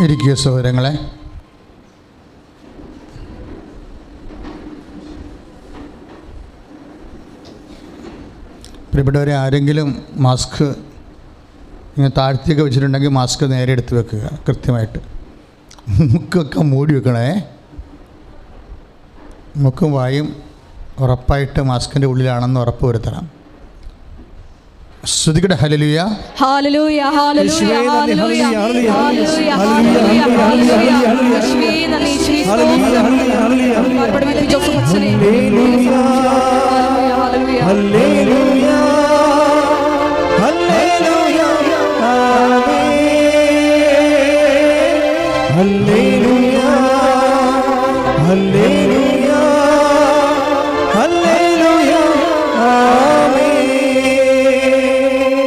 ഇരിക്കുക സഹോദരങ്ങളെ. പ്രിയപ്പെട്ടവരെ, ആരെങ്കിലും മാസ്ക് ഇങ്ങനെ താഴ്ത്തിയൊക്കെ വെച്ചിട്ടുണ്ടെങ്കിൽ മാസ്ക് നേരെ എടുത്ത് വെക്കുക, കൃത്യമായിട്ട്. മൂക്കൊക്കെ മൂടി വെക്കണേ. മൂക്കും വായും ഉറപ്പായിട്ട് മാസ്കിൻ്റെ ഉള്ളിലാണെന്ന് ഉറപ്പ് വരുത്തണം. ശ്രുതികടെ ഹല്ലേലൂയ, ഹല്ലേലൂയ, ഹല്ലേലൂയ, ഹല്ലേലൂയ, ഹല്ലേലൂയ, ഹല്ലേലൂയ,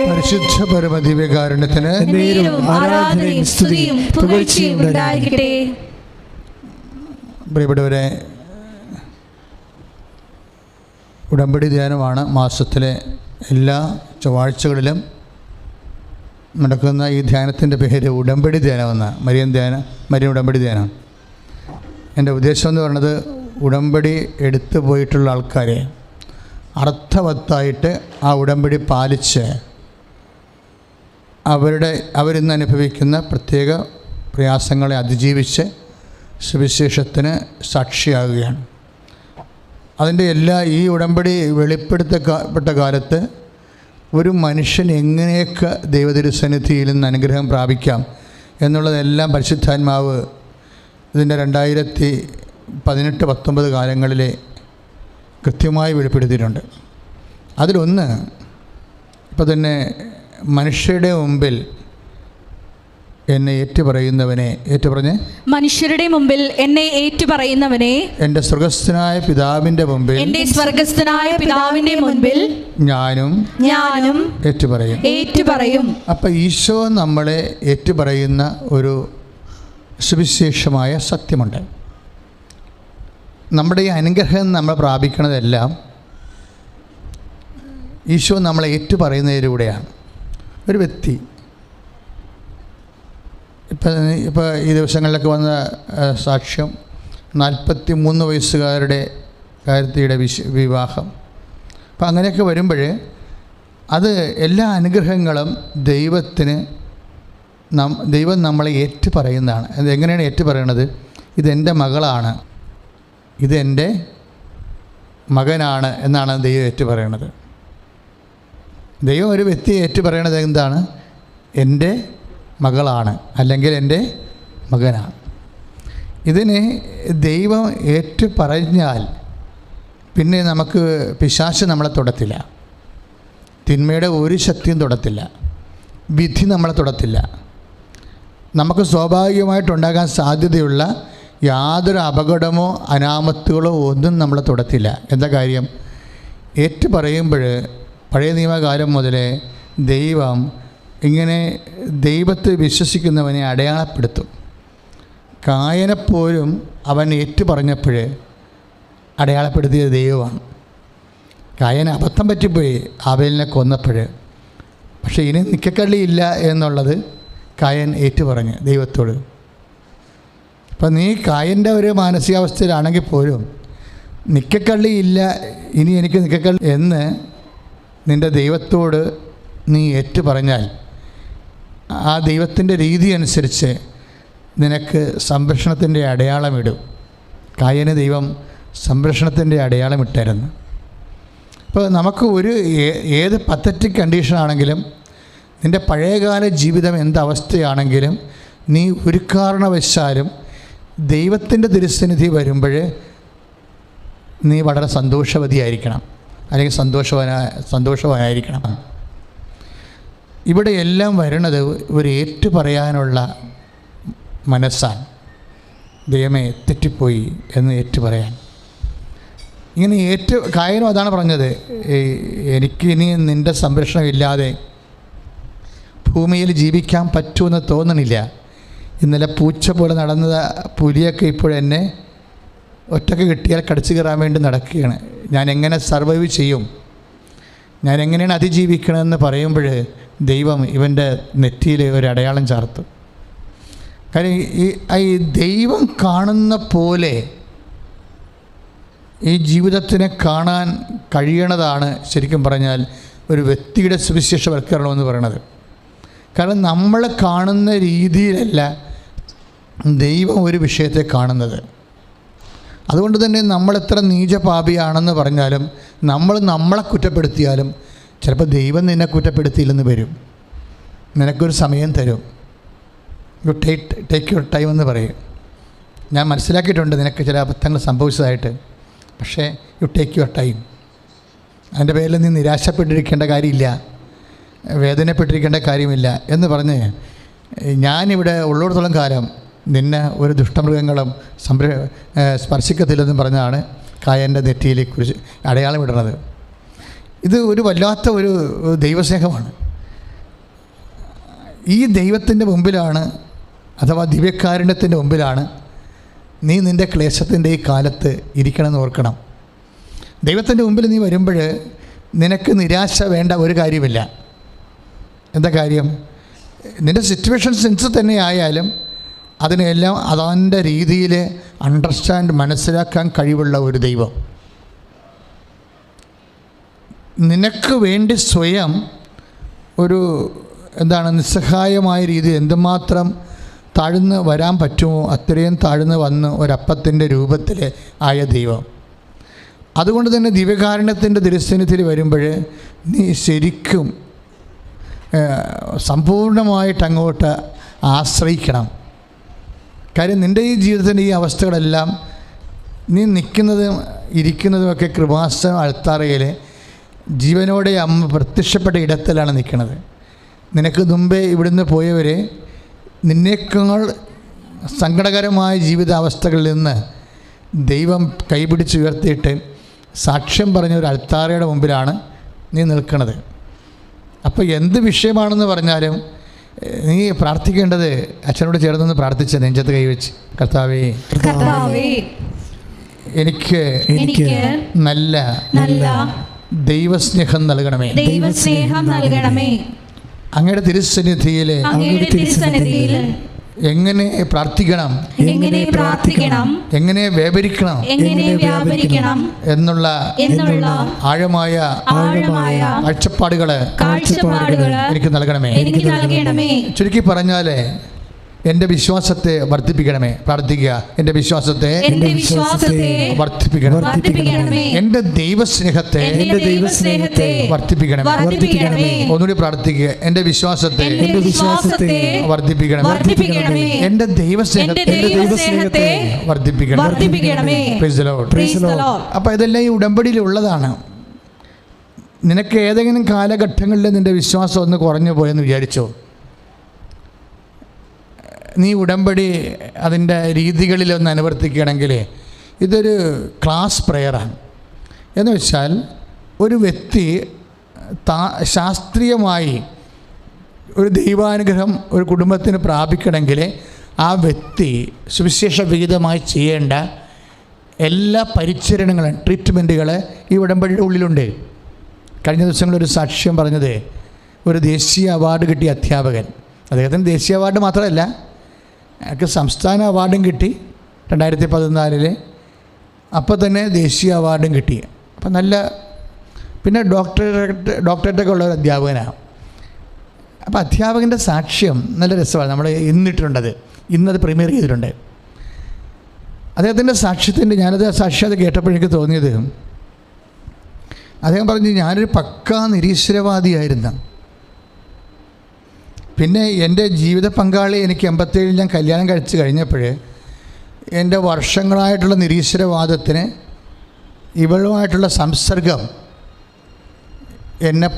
പരിശുദ്ധ പരമദിവ്യകാരുണ്യത്തിന് ആരാധനയും സ്തുതിയും പുകഴ്ചയും ഉണ്ടായിരിക്കട്ടെ. പ്രിയപ്പെട്ടവരെ, ഉടമ്പടി ധ്യാനമാണ് മാസത്തിലെ എല്ലാ ചൊവ്വാഴ്ചകളിലും നടക്കുന്ന ഈ ധ്യാനത്തിൻ്റെ പേര് ഉടമ്പടി ധ്യാനമെന്ന മരിയൻ ഉടമ്പടി ധ്യാനം. എൻ്റെ ഉദ്ദേശം എന്ന് പറയുന്നത് ഉടമ്പടി എടുത്തു പോയിട്ടുള്ള ആൾക്കാരെ അർത്ഥവത്തായിട്ട് ആ ഉടമ്പടി പാലിച്ച് അവരിന്ന് അനുഭവിക്കുന്ന പ്രത്യേക പ്രയാസങ്ങളെ അതിജീവിച്ച് സുവിശേഷത്തിന് സാക്ഷിയാകുകയാണ്. അതിൻ്റെ ഈ ഉടമ്പടി വെളിപ്പെടുത്തപ്പെട്ട കാലത്ത് ഒരു മനുഷ്യൻ എങ്ങനെയൊക്കെ ദൈവതിരുസന്നിധിയിൽ നിന്ന് അനുഗ്രഹം പ്രാപിക്കാം എന്നുള്ളതെല്ലാം പരിശുദ്ധാത്മാവ് ഇതിൻ്റെ 2018-19 കാലങ്ങളിൽ കൃത്യമായി വെളിപ്പെടുത്തിയിട്ടുണ്ട്. അതിലൊന്ന്, ഇപ്പോൾ തന്നെ മനുഷ്യരുടെ മുമ്പിൽ എന്നെ ഏറ്റുപറയുന്നവനെ, മനുഷ്യരുടെ മുമ്പിൽ എന്നെ ഏറ്റുപറയുന്നവനെ എൻ്റെ സ്വർഗസ്ഥനായ പിതാവിൻ്റെ മുമ്പിൽ ഞാനും ഏറ്റുപറയും. അപ്പം ഈശോ നമ്മളെ ഏറ്റുപറയുന്ന ഒരു സുവിശേഷമായ സത്യമുണ്ട്. നമ്മുടെ ഈ അനുഗ്രഹം നമ്മൾ പ്രാപിക്കുന്നതെല്ലാം ഈശോ നമ്മളെ ഏറ്റുപറയുന്നതിലൂടെയാണ്. ഒരു വ്യക്തി ഇപ്പോൾ ഈ ദിവസങ്ങളിലൊക്കെ വന്ന സാക്ഷ്യം 43 വയസ്സുകാരുടെ കാര്യത്തിയുടെ വിവാഹം. അപ്പം അങ്ങനെയൊക്കെ വരുമ്പോൾ അത് എല്ലാ അനുഗ്രഹങ്ങളും ദൈവം നമ്മളെ ഏറ്റുപറയുന്നതാണ്. അത് എങ്ങനെയാണ് ഏറ്റുപറയണത്? ഇതെൻ്റെ മകളാണ്, ഇതെൻ്റെ മകനാണ് എന്നാണ് ദൈവം ഏറ്റുപറയണത്. ദൈവം ഒരു വ്യക്തിയെ ഏറ്റുപറയണത് എന്താണ്? എൻ്റെ മകളാണ്, അല്ലെങ്കിൽ എൻ്റെ മകനാണ്. ഇതിന് ദൈവം ഏറ്റുപറഞ്ഞാൽ പിന്നെ നമുക്ക് പിശാച് നമ്മളെ തൊടത്തില്ല, തിന്മയുടെ ഒരു ശക്തിയും തൊടത്തില്ല, വിധി നമ്മളെ തൊടത്തില്ല. നമുക്ക് സ്വാഭാവികമായിട്ടുണ്ടാകാൻ സാധ്യതയുള്ള യാതൊരു അപകടമോ അനാമത്തുകളോ ഒന്നും നമ്മളെ തൊടത്തില്ല. എന്താ കാര്യം? ഏറ്റുപറയുമ്പോൾ പഴയ നിയമകാലം മുതലേ ദൈവം ഇങ്ങനെ ദൈവത്തെ വിശ്വസിക്കുന്നവനെ അടയാളപ്പെടുത്തും. കായനെപ്പോലും അവൻ ഏറ്റുപറഞ്ഞപ്പോൾ അടയാളപ്പെടുത്തിയത് ദൈവമാണ്. കായന് അബദ്ധം പറ്റിപ്പോയി ആബേലിനെ കൊന്നപ്പോൾ. പക്ഷേ ഇനി നിക്കക്കള്ളിയില്ല എന്നുള്ളത് കായൻ ഏറ്റുപറഞ്ഞ് ദൈവത്തോട്. അപ്പം നീ കായൻ്റെ ഒരു മാനസികാവസ്ഥയിലാണെങ്കിൽ പോലും നിക്കക്കള്ളിയില്ല, ഇനി എനിക്ക് നിക്കക്കള്ളി എന്ന് നിൻ്റെ ദൈവത്തോട് നീ ഏറ്റുപറഞ്ഞാൽ ആ ദൈവത്തിൻ്റെ രീതി അനുസരിച്ച് നിനക്ക് സംരക്ഷണത്തിൻ്റെ അടയാളമിടും. കായന് ദൈവം സംരക്ഷണത്തിൻ്റെ അടയാളമിട്ടായിരുന്നു. ഇപ്പോൾ നമുക്ക് ഏത് പത്തറ്റിക് കണ്ടീഷനാണെങ്കിലും, നിൻ്റെ പഴയകാല ജീവിതം എന്തവസ്ഥയാണെങ്കിലും, നീ ഒരു കാരണവശാലും ദൈവത്തിൻ്റെ തിരുസന്നിധി നീ വളരെ സന്തോഷവതിയായിരിക്കണം, അല്ലെങ്കിൽ സന്തോഷവാനായിരിക്കണം. ഇവിടെ എല്ലാം വരുന്നത് ഒരു ഏറ്റുപറയാനുള്ള മനസ്സാണ്. ദൈവമേ തെറ്റിപ്പോയി എന്ന് ഏറ്റുപറയാൻ. ഇങ്ങനെ കായനും അതാണ് പറഞ്ഞത്, എനിക്കിനി നിൻ്റെ സംരക്ഷണമില്ലാതെ ഭൂമിയിൽ ജീവിക്കാൻ പറ്റുമെന്ന് തോന്നണില്ല. ഇന്നലെ പൂച്ച പോലെ നടന്ന പുലിയൊക്കെ ഇപ്പോഴെന്നെ ഒറ്റക്ക് കിട്ടിയാൽ കടിച്ചു കയറാൻ വേണ്ടി നടക്കുകയാണ്. ഞാൻ എങ്ങനെ സർവൈവ് ചെയ്യും, ഞാൻ എങ്ങനെയാണ് അതിജീവിക്കണമെന്ന് പറയുമ്പോൾ ദൈവം ഇവൻ്റെ നെറ്റിയിൽ ഒരു അടയാളം ചാർത്തും. കാര്യം ഈ ദൈവം കാണുന്ന പോലെ ഈ ജീവിതത്തിനെ കാണാൻ കഴിയണതാണ് ശരിക്കും പറഞ്ഞാൽ ഒരു വ്യക്തിയുടെ സുവിശേഷവൽക്കരണം എന്ന് പറയുന്നത്. കാരണം നമ്മൾ കാണുന്ന രീതിയിലല്ല ദൈവം ഒരു വിഷയത്തെ കാണുന്നത്. അതുകൊണ്ട് തന്നെ നമ്മളെത്ര നീചപാപിയാണെന്ന് പറഞ്ഞാലും നമ്മളെ കുറ്റപ്പെടുത്തിയാലും ചിലപ്പോൾ ദൈവം നിന്നെ കുറ്റപ്പെടുത്തിയില്ലെന്ന് വരും. നിനക്കൊരു സമയം തരും. യു ടേക്ക് യുവർ ടൈം എന്ന് പറയും. ഞാൻ മനസ്സിലാക്കിയിട്ടുണ്ട് നിനക്ക് ചില അബദ്ധങ്ങൾ സംഭവിച്ചതായിട്ട്. പക്ഷേ യു ടേക്ക് യുവർ ടൈം. അതിൻ്റെ പേരിൽ നീ നിരാശപ്പെട്ടിരിക്കേണ്ട കാര്യമില്ല, വേദനപ്പെട്ടിരിക്കേണ്ട കാര്യമില്ല എന്ന് പറഞ്ഞ് ഞാനിവിടെ ഉള്ളിടത്തോളം കാലം നിന്നെ ഒരു ദുഷ്ടമൃഗങ്ങളും സ്പർശിക്കത്തില്ലെന്ന് പറഞ്ഞാണ് കായൻ്റെ നെറ്റിയിലെ കുറിച്ച് അടയാളം ഇടുന്നത്. ഇത് ഒരു വല്ലാത്ത ഒരു ദൈവസ്നേഹമാണ്. ഈ ദൈവത്തിൻ്റെ മുമ്പിലാണ്, അഥവാ ദിവ്യകാരുണ്യത്തിൻ്റെ മുമ്പിലാണ് നീ നിൻ്റെ ക്ലേശത്തിൻ്റെ ഈ കാലത്ത് ഇരിക്കണമെന്ന് ഓർക്കണം. ദൈവത്തിൻ്റെ മുമ്പിൽ നീ വരുമ്പോൾ നിനക്ക് നിരാശ വേണ്ട ഒരു കാര്യമില്ല. എന്താ കാര്യം? നിൻ്റെ സിറ്റുവേഷൻ സെൻസ് തന്നെ ആയാലും അതിനെല്ലാം അതിൻ്റെ രീതിയിൽ മനസ്സിലാക്കാൻ കഴിവുള്ള ഒരു ദൈവം നിനക്ക് വേണ്ടി സ്വയം ഒരു നിസ്സഹായമായ രീതിയിൽ എന്തുമാത്രം താഴ്ന്ന് വരാൻ പറ്റുമോ അത്രയും താഴ്ന്ന് വന്ന് ഒരപ്പത്തിൻ്റെ രൂപത്തിൽ ആയ ദൈവം. അതുകൊണ്ട് തന്നെ ദിവ്യകാരുണ്യത്തിൻ്റെ തിരുസന്നിധിയിൽ വരുമ്പോൾ നീ ശരിക്കും സമ്പൂർണ്ണമായിട്ട് അങ്ങോട്ട് ആശ്രയിക്കണം. കാര്യം നിൻ്റെ ഈ ജീവിതത്തിൻ്റെ ഈ അവസ്ഥകളെല്ലാം നീ നിൽക്കുന്നതും ഇരിക്കുന്നതുമൊക്കെ കൃപാസനം അൾത്താരയിൽ ജീവനോടെ അമ്മ പ്രത്യക്ഷപ്പെട്ട ഇടത്തിലാണ് നിൽക്കുന്നത്. നിനക്ക് മുമ്പേ ഇവിടുന്ന് പോയവരെ നിന്നേക്കാൾ സങ്കടകരമായ ജീവിതാവസ്ഥകളിൽ നിന്ന് ദൈവം കൈപിടിച്ചുയർത്തിയിട്ട് സാക്ഷ്യം പറഞ്ഞ ഒരു അൾത്താരയുടെ മുമ്പിലാണ് നീ നിൽക്കുന്നത്. അപ്പോൾ എന്ത് വിഷയമാണെന്ന് പറഞ്ഞാലും നീ പ്രാർത്ഥിക്കേണ്ടത് അച്ഛനോട് ചേർന്നൊന്ന് പ്രാർത്ഥിച്ച നെഞ്ചത്ത് കൈവച്ച്, കർത്താവേ എനിക്ക് നല്ല ദൈവസ്നേഹം നൽകണമേ. അങ്ങയുടെ തിരുസന്നിധിയിൽ എങ്ങനെ പ്രാർത്ഥിക്കണം, എങ്ങനെ വ്യാപരിക്കണം എന്നുള്ള ആഴമായ കാഴ്ചപ്പാടുകള് എനിക്ക് നൽകണമേ. ചുരുക്കി പറഞ്ഞാല് എൻ്റെ വിശ്വാസത്തെ വർദ്ധിപ്പിക്കണമേ. പ്രാർത്ഥിക്കുക, എൻ്റെ വിശ്വാസത്തെ വർദ്ധിപ്പിക്കണമേ. എൻ്റെ ദൈവസ്നേഹത്തെ വർദ്ധിപ്പിക്കണമേ. ഒന്നുകൂടി പ്രാർത്ഥിക്കുക, എൻ്റെ വിശ്വാസത്തെ വർദ്ധിപ്പിക്കണമേ. എൻ്റെ ദൈവസ്നേഹത്തെ വർദ്ധിപ്പിക്കണമേ. അപ്പോൾ ഇതെല്ലാം ഈ ഉടമ്പടിയിലുള്ളതാണ്. നിനക്ക് ഏതെങ്കിലും കാലഘട്ടങ്ങളിൽ നിൻ്റെ വിശ്വാസം ഒന്ന് കുറഞ്ഞു പോയെന്ന് വിചാരിച്ചോ? നീ ഉടമ്പടി അതിൻ്റെ രീതികളിലൊന്ന് അനുവർത്തിക്കുകയാണെങ്കിൽ ഇതൊരു ക്ലാസ് പ്രെയറാണ്. എന്ന് വെച്ചാൽ ഒരു വ്യക്തി ശാസ്ത്രീയമായി ഒരു ദൈവാനുഗ്രഹം ഒരു കുടുംബത്തിന് പ്രാപിക്കണമെങ്കിൽ ആ വ്യക്തി സുവിശേഷ വിഹിതമായി ചെയ്യേണ്ട എല്ലാ പരിചരണങ്ങളും ട്രീറ്റ്മെൻറ്റുകൾ ഈ ഉടമ്പടിയുടെ ഉള്ളിലുണ്ട്. കഴിഞ്ഞ ദിവസങ്ങളൊരു സാക്ഷ്യം പറഞ്ഞത് ഒരു ദേശീയ അവാർഡ് കിട്ടിയ അധ്യാപകൻ, അദ്ദേഹത്തിന് ദേശീയ അവാർഡ് മാത്രമല്ല എനിക്ക് സംസ്ഥാന അവാർഡും കിട്ടി 2014. അപ്പോൾ തന്നെ ദേശീയ അവാർഡും കിട്ടി. അപ്പം നല്ല പിന്നെ ഡോക്ടറേറ്റൊക്കെ ഉള്ള ഒരു അധ്യാപകനാണ്. അപ്പോൾ അധ്യാപകൻ്റെ സാക്ഷ്യം നല്ല രസമാണ്. നമ്മൾ ഇന്നത് പ്രീമിയർ ചെയ്തിട്ടുണ്ട്. അദ്ദേഹത്തിൻ്റെ സാക്ഷ്യത്തിൻ്റെ സാക്ഷ്യം കേട്ടപ്പോഴേക്ക് തോന്നിയത്, അദ്ദേഹം പറഞ്ഞു, ഞാനൊരു പക്കാ നിരീശ്വരവാദിയായിരുന്നു. പിന്നെ എൻ്റെ ജീവിത പങ്കാളി എനിക്ക് 87 ഞാൻ കല്യാണം കഴിച്ച് കഴിഞ്ഞപ്പോൾ എൻ്റെ വർഷങ്ങളായിട്ടുള്ള നിരീശ്വരവാദത്തിന് ഇവളുമായിട്ടുള്ള സംസർഗം എന്നെ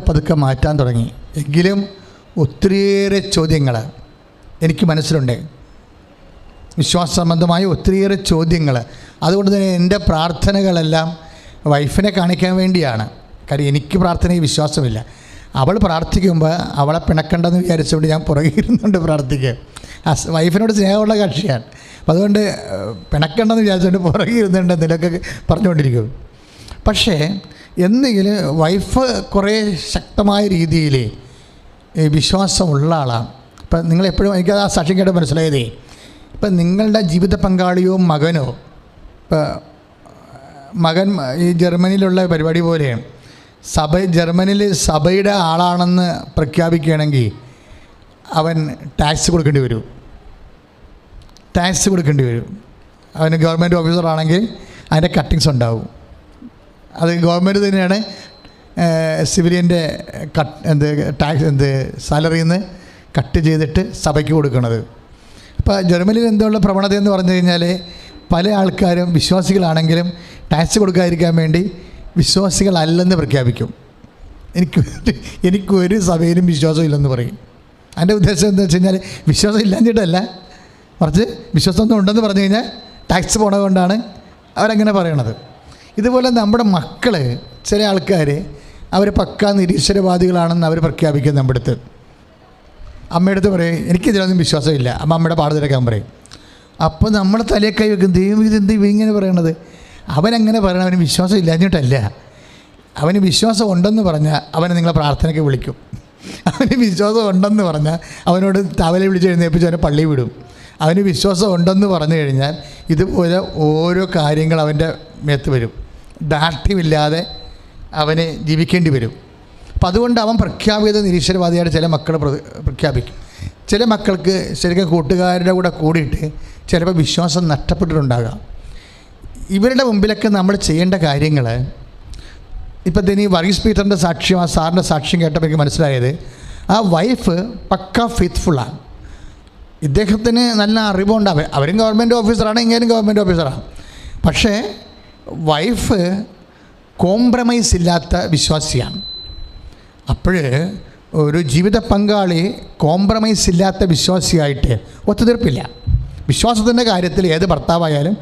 പതുക്കെ മാറ്റാൻ തുടങ്ങി. എങ്കിലും ഒത്തിരിയേറെ ചോദ്യങ്ങൾ എനിക്ക് മനസ്സിലുണ്ട്, വിശ്വാസ സംബന്ധമായ ഒത്തിരിയേറെ ചോദ്യങ്ങൾ. അതുകൊണ്ട് തന്നെ എൻ്റെ പ്രാർത്ഥനകളെല്ലാം വൈഫിനെ കാണിക്കാൻ വേണ്ടിയാണ്. കാര്യം എനിക്ക് പ്രാർത്ഥനയിൽ വിശ്വാസമില്ല. അവൾ പ്രാർത്ഥിക്കുമ്പോൾ അവളെ പിണക്കണ്ടെന്ന് വിചാരിച്ചുകൊണ്ട് ഞാൻ പുറകെ ഇരുന്നുകൊണ്ട് പ്രാർത്ഥിക്കുക. വൈഫിനോട് സ്നേഹമുള്ള കക്ഷിയാണ്. അപ്പം അതുകൊണ്ട് പിണക്കണ്ടെന്ന് വിചാരിച്ചുകൊണ്ട് പുറകെ ഇരുന്നുകൊണ്ട് എന്തെങ്കിലുമൊക്കെ പറഞ്ഞുകൊണ്ടിരിക്കും. പക്ഷേ എന്തെങ്കിലും വൈഫ് കുറേ ശക്തമായ രീതിയിൽ വിശ്വാസമുള്ള ആളാണ്. ഇപ്പം നിങ്ങളെപ്പോഴും എനിക്കത് ആ സാക്ഷ്യം കേട്ട് മനസ്സിലായതേ, ഇപ്പം നിങ്ങളുടെ ജീവിത പങ്കാളിയോ മകനോ, ഇപ്പോൾ മകൻ ഈ ജർമ്മനിയിലുള്ള പരിപാടി പോലെയാണ്, ജർമ്മനിയിൽ സഭയുടെ ആളാണെന്ന് പ്രഖ്യാപിക്കുകയാണെങ്കിൽ അവൻ ടാക്സ് കൊടുക്കേണ്ടി വരും. അവന് ഗവൺമെൻറ് ഓഫീസറാണെങ്കിൽ അതിൻ്റെ കട്ടിങ്സ് ഉണ്ടാവും. അത് ഗവൺമെൻറ് തന്നെയാണ് സിവിലിയൻ്റെ സാലറിയിൽ നിന്ന് കട്ട് ചെയ്തിട്ട് സഭയ്ക്ക് കൊടുക്കുന്നത്. അപ്പോൾ ജർമ്മനിയിൽ എന്തുള്ള പ്രവണത എന്ന് പറഞ്ഞു കഴിഞ്ഞാൽ പല ആൾക്കാരും വിശ്വാസികളാണെങ്കിലും ടാക്സ് കൊടുക്കാതിരിക്കാൻ വേണ്ടി വിശ്വാസികളല്ലെന്ന് പ്രഖ്യാപിക്കും. എനിക്കൊരു സഭയിലും വിശ്വാസം ഇല്ലെന്ന് പറയും. അതിൻ്റെ ഉദ്ദേശം എന്താ വെച്ച് കഴിഞ്ഞാൽ വിശ്വാസം ഇല്ലാഞ്ഞിട്ടല്ല, മറിച്ച് വിശ്വാസമൊന്നും ഉണ്ടെന്ന് പറഞ്ഞു കഴിഞ്ഞാൽ ടാക്സ് പോണത് കൊണ്ടാണ് അവരങ്ങനെ പറയണത്. ഇതുപോലെ നമ്മുടെ മക്കൾ, ചില ആൾക്കാർ അവർ പക്കാ നിരീശ്വരവാദികളാണെന്ന് അവർ പ്രഖ്യാപിക്കും. നമ്മുടെ അടുത്ത് അമ്മയടുത്ത് പറയും എനിക്കിതിലൊന്നും വിശ്വാസമില്ല, അമ്മയുടെ പാട് തിരക്കാൻ പറയും. അപ്പോൾ നമ്മൾ തലയെ കൈ വെക്കും, ദൈവം ഇതെന്ത് ഇങ്ങനെ പറയണത്? അവനങ്ങനെ പറയണം, അവന് വിശ്വാസം ഇല്ലാഞ്ഞിട്ടല്ല. അവന് വിശ്വാസം ഉണ്ടെന്ന് പറഞ്ഞാൽ അവനെ നിങ്ങളെ പ്രാർത്ഥനയ്ക്ക് വിളിക്കും. അവന് വിശ്വാസം ഉണ്ടെന്ന് പറഞ്ഞാൽ അവനോട് തവലെ വിളിച്ച് എഴുന്നേൽപ്പിച്ച് അവനെ പള്ളി വിടും. അവന് വിശ്വാസം ഉണ്ടെന്ന് പറഞ്ഞു കഴിഞ്ഞാൽ ഇതുപോലെ ഓരോ കാര്യങ്ങൾ അവൻ്റെ മേത്ത് വരും. ദാർഢ്യമില്ലാതെ അവന് ജീവിക്കേണ്ടി വരും. അപ്പം അതുകൊണ്ട് അവൻ പ്രഖ്യാപിത നിരീശ്വരവാദിയായിട്ട് ചില മക്കൾ പ്രഖ്യാപിക്കും. ചില മക്കൾക്ക് ശരിക്കും കൂട്ടുകാരുടെ കൂടെ കൂടിയിട്ട് ചിലപ്പോൾ വിശ്വാസം നഷ്ടപ്പെട്ടിട്ടുണ്ടാകാം. ഇവരുടെ മുമ്പിലൊക്കെ നമ്മൾ ചെയ്യേണ്ട കാര്യങ്ങൾ, ഇപ്പം തന്നെ ഈ വർഗീസ് പീറ്ററിൻ്റെ സാക്ഷ്യം, ആ സാറിൻ്റെ സാക്ഷ്യം കേട്ടപ്പോൾ എനിക്ക് മനസ്സിലായത്, ആ വൈഫ് പക്ക ഫെയ്ത്ത്ഫുള്ളാണ്. ഇദ്ദേഹത്തിന് നല്ല അറിവുണ്ട്. അവരും ഗവൺമെൻറ് ഓഫീസറാണ്, ഇങ്ങനെയും ഗവൺമെൻറ് ഓഫീസറാണ്. പക്ഷേ വൈഫ് കോംപ്രമൈസ് ഇല്ലാത്ത വിശ്വാസിയാണ്. അപ്പോൾ ഒരു ജീവിത പങ്കാളി കോംപ്രമൈസ് ഇല്ലാത്ത വിശ്വാസിയായിട്ട് ഒത്തുതീർപ്പില്ല. വിശ്വാസത്തിൻ്റെ കാര്യത്തിൽ ഏത് ഭർത്താവായാലും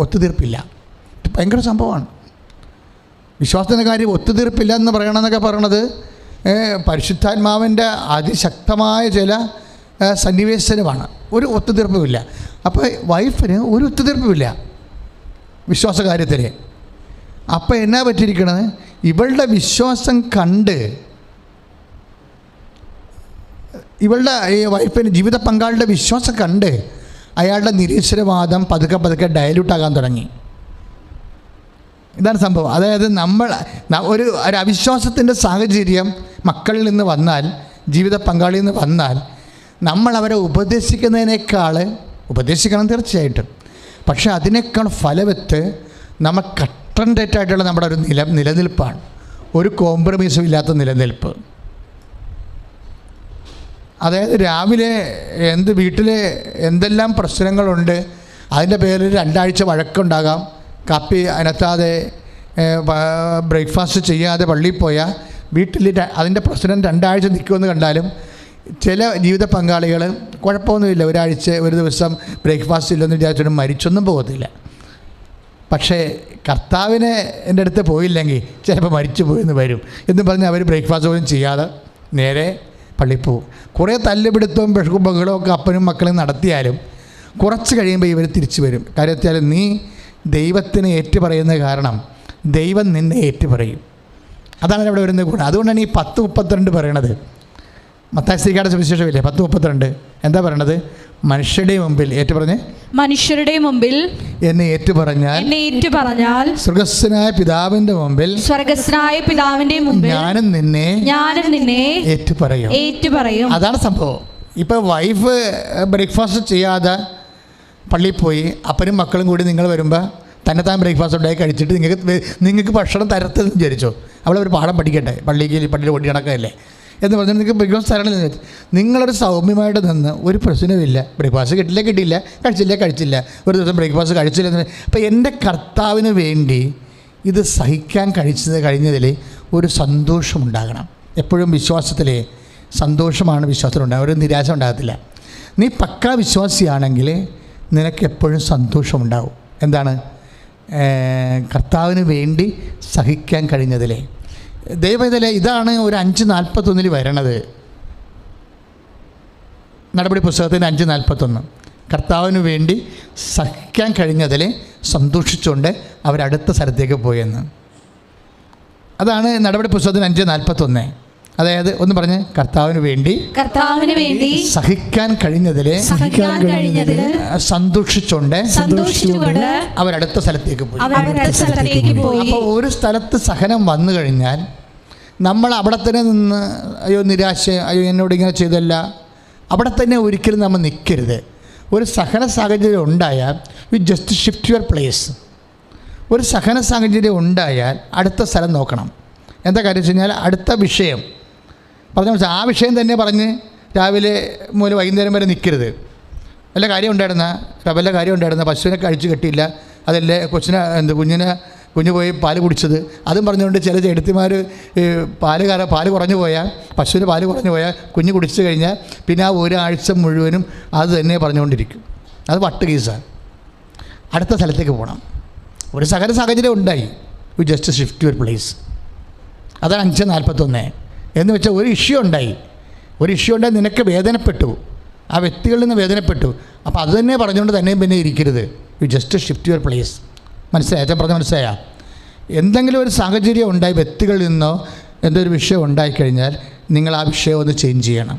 ഒത്തുതീർപ്പില്ല. ഭയങ്കര സംഭവമാണ്. വിശ്വാസത്തിൻ്റെ കാര്യം ഒത്തുതീർപ്പില്ല എന്ന് പറയണമെന്നൊക്കെ പറയണത് പരിശുദ്ധാത്മാവിൻ്റെ അതിശക്തമായ ചില സന്നിവേശനമാണ്. ഒരു ഒത്തുതീർപ്പുമില്ല. അപ്പോൾ വൈഫിന് ഒരു ഒത്തുതീർപ്പുമില്ല വിശ്വാസ കാര്യത്തിൽ. അപ്പോൾ എന്നാ പറ്റിയിരിക്കണത്? ഇവളുടെ വിശ്വാസം കണ്ട് ഇവളുടെ ഈ വൈഫിന് ജീവിത പങ്കാളിയുടെ വിശ്വാസം കണ്ട് അയാളുടെ നിരീശ്വരവാദം പതുക്കെ ഡയലൂട്ടാകാൻ തുടങ്ങി. ഇതാണ് സംഭവം. അതായത് ഒരു അവിശ്വാസത്തിൻ്റെ സാഹചര്യം മക്കളിൽ നിന്ന് വന്നാൽ, ജീവിത പങ്കാളിയിൽ നിന്ന് വന്നാൽ, നമ്മൾ അവരെ ഉപദേശിക്കണം തീർച്ചയായിട്ടും. പക്ഷേ അതിനേക്കാൾ ഫലവത്ത് നമ്മൾ കട്ടൻഡേറ്റായിട്ടുള്ള നമ്മുടെ ഒരു നിലനിൽപ്പാണ്. ഒരു കോംപ്രമൈസും ഇല്ലാത്ത നിലനിൽപ്പ്. അതായത് രാവിലെ വീട്ടിൽ എന്തെല്ലാം പ്രശ്നങ്ങളുണ്ട്, അതിൻ്റെ പേരിൽ 2 ആഴ്ച വഴക്കുണ്ടാകാം. കാപ്പി അനത്താതെ ബ്രേക്ക്ഫാസ്റ്റ് ചെയ്യാതെ പള്ളിയിൽ പോയാൽ വീട്ടിൽ അതിൻ്റെ പ്രശ്നം 2 ആഴ്ച നിൽക്കുമെന്ന് കണ്ടാലും ചില ജീവിത പങ്കാളികൾ കുഴപ്പമൊന്നുമില്ല, ഒരു ദിവസം ബ്രേക്ക്ഫാസ്റ്റ് ഇല്ലെന്ന് വിചാരിച്ചൊന്നും മരിച്ചൊന്നും പോകത്തില്ല. പക്ഷേ കർത്താവിനെ എൻ്റെ അടുത്ത് പോയില്ലെങ്കിൽ ചിലപ്പോൾ മരിച്ചു പോയെന്ന് വരും എന്ന് പറഞ്ഞ് അവർ ബ്രേക്ക്ഫാസ്റ്റ് പോലും ചെയ്യാതെ നേരെ പള്ളിയിൽ പോകും. കുറേ തല്ലുപിടുത്തവും ബഹളവും ഒക്കെ അപ്പനും മക്കളും നടത്തിയാലും കുറച്ച് കഴിയുമ്പോൾ ഇവർ തിരിച്ചു വരും. കാര്യത്താൽ നീ ദൈവത്തിന് ഏറ്റുപറയുന്ന കാരണം ദൈവം നിന്നെ ഏറ്റുപറയും. അതാണ് അവിടെ വരുന്ന ഗുണം. അതുകൊണ്ടാണ് ഈ 10:32 പറയണത്. മത്തായി ശ്രീകായുടെ സുവിശേഷമില്ലേ 10:32 എന്താ പറയണത്? മനുഷ്യരുടെ മുമ്പിൽ എന്നെ ഏറ്റുപറഞ്ഞാൽ സ്വർഗസ്വനായ പിതാവിന്റെ മുമ്പിൽ ഞാനും നിന്നെ ഏറ്റുപറയും. അതാണ് സംഭവം. ഇപ്പം വൈഫ് ബ്രേക്ക്ഫാസ്റ്റ് ചെയ്യാതെ പള്ളിയിൽ പോയി അപ്പനും മക്കളും കൂടി നിങ്ങൾ വരുമ്പോൾ തന്നെത്താൻ ബ്രേക്ക്ഫാസ്റ്റ് ഉണ്ടായി കഴിച്ചിട്ട് നിങ്ങൾക്ക് ഭക്ഷണം തരത്തെന്ന് വിചാരിച്ചോ? അവളൊരു പാഠം പഠിക്കട്ടെ, പള്ളിയിൽ ഓടി നടക്കുകയല്ലേ എന്ന് പറഞ്ഞാൽ നിങ്ങൾക്ക് ബ്രേക്ക്ഫാസ്റ്റ് തരണമെന്ന് വെച്ചാൽ നിങ്ങളൊരു സൗമ്യമായിട്ട് നിന്ന് ഒരു പ്രശ്നവുമില്ല. ബ്രേക്ക്ഫാസ്റ്റ് കിട്ടിയില്ല, കഴിച്ചില്ല, ഒരു ദിവസം ബ്രേക്ക്ഫാസ്റ്റ് കഴിച്ചില്ലെന്ന്. അപ്പോൾ എൻ്റെ കർത്താവിന് വേണ്ടി ഇത് സഹിക്കാൻ കഴിഞ്ഞതിൽ ഒരു സന്തോഷമുണ്ടാകണം. എപ്പോഴും വിശ്വാസത്തിൽ സന്തോഷമാണ് വിശ്വാസത്തിലുണ്ടാകുക, ഒരു നിരാശ ഉണ്ടാകത്തില്ല. നീ പക്കാ വിശ്വാസിയാണെങ്കിൽ നിനക്കെപ്പോഴും സന്തോഷമുണ്ടാകും. എന്താണ്? കർത്താവിന് വേണ്ടി സഹിക്കാൻ കഴിഞ്ഞതിലേ. ദൈവത്തിലെ ഇതാണ് ഒരു 5:41 വരണത്. നടപടി പുസ്തകത്തിൻ്റെ 5:41 കർത്താവിന് വേണ്ടി സഹിക്കാൻ കഴിഞ്ഞതിൽ സന്തോഷിച്ചുകൊണ്ട് അവരടുത്ത സ്ഥലത്തേക്ക് പോയെന്ന്. അതാണ് നടപടി പുസ്തകത്തിന് 5:41. അതായത് ഒന്ന് പറഞ്ഞ് കർത്താവിന് വേണ്ടി സഹിക്കാൻ കഴിഞ്ഞതില് സന്തോഷിച്ചുകൊണ്ട് അവരടുത്ത സ്ഥലത്തേക്ക് പോയി. അപ്പോൾ ഒരു സ്ഥലത്ത് സഹനം വന്നു കഴിഞ്ഞാൽ നമ്മൾ അവിടെ തന്നെ നിന്ന് അയ്യോ നിരാശ, അയ്യോ എന്നോട് ഇങ്ങനെ ചെയ്തല്ല, അവിടെ തന്നെ ഒരിക്കലും നമ്മൾ നിൽക്കരുത്. ഒരു സഹന സാഹചര്യം ഉണ്ടായാൽ U just shift your place. ഒരു സഹന സാഹചര്യം ഉണ്ടായാൽ അടുത്ത സ്ഥലം നോക്കണം. എന്താ കാര്യം വെച്ച് കഴിഞ്ഞാൽ അടുത്ത വിഷയം പറഞ്ഞാൽ ആ വിഷയം തന്നെ പറഞ്ഞ് രാവിലെ മുതൽ വൈകുന്നേരം വരെ നിൽക്കരുത്. വല്ല കാര്യം ഉണ്ടായിരുന്ന പശുവിനെ കഴിച്ച് കെട്ടിയില്ല, അതല്ലേ കുഞ്ഞു പോയി പാല് കുടിച്ചത്, അതും പറഞ്ഞുകൊണ്ട് ചില ചെടുത്തിമാർ പാല് കുറഞ്ഞു പോയാൽ, പശുവിന് പാല് കുറഞ്ഞു പോയാൽ കുഞ്ഞ് കുടിച്ചു കഴിഞ്ഞാൽ പിന്നെ ആ ഒരാഴ്ച മുഴുവനും അത് തന്നെ പറഞ്ഞുകൊണ്ടിരിക്കും. അത് വട്ട് കേസാണ്. അടുത്ത സ്ഥലത്തേക്ക് പോകണം. ഒരു സകല സാഹചര്യം ഉണ്ടായി, U just shift your place. അതാണ് 5:41. എന്ന് വെച്ചാൽ ഒരു ഇഷ്യൂ ഉണ്ടായി നിനക്ക് വേദനപ്പെട്ടു, ആ വ്യക്തികളിൽ നിന്ന് വേദനപ്പെട്ടു. അപ്പോൾ അത് തന്നെ പറഞ്ഞുകൊണ്ട് തന്നെ പിന്നെ ഇരിക്കരുത്. You just shift your place. മനസ്സിലായി? അച്ഛൻ പറഞ്ഞ മനസ്സിലായാൽ എന്തെങ്കിലും ഒരു സാഹചര്യം ഉണ്ടായി, വ്യക്തികളിൽ നിന്നോ എന്തൊരു വിഷയം ഉണ്ടായിക്കഴിഞ്ഞാൽ നിങ്ങൾ ആ വിഷയം ഒന്ന് ചേഞ്ച് ചെയ്യണം.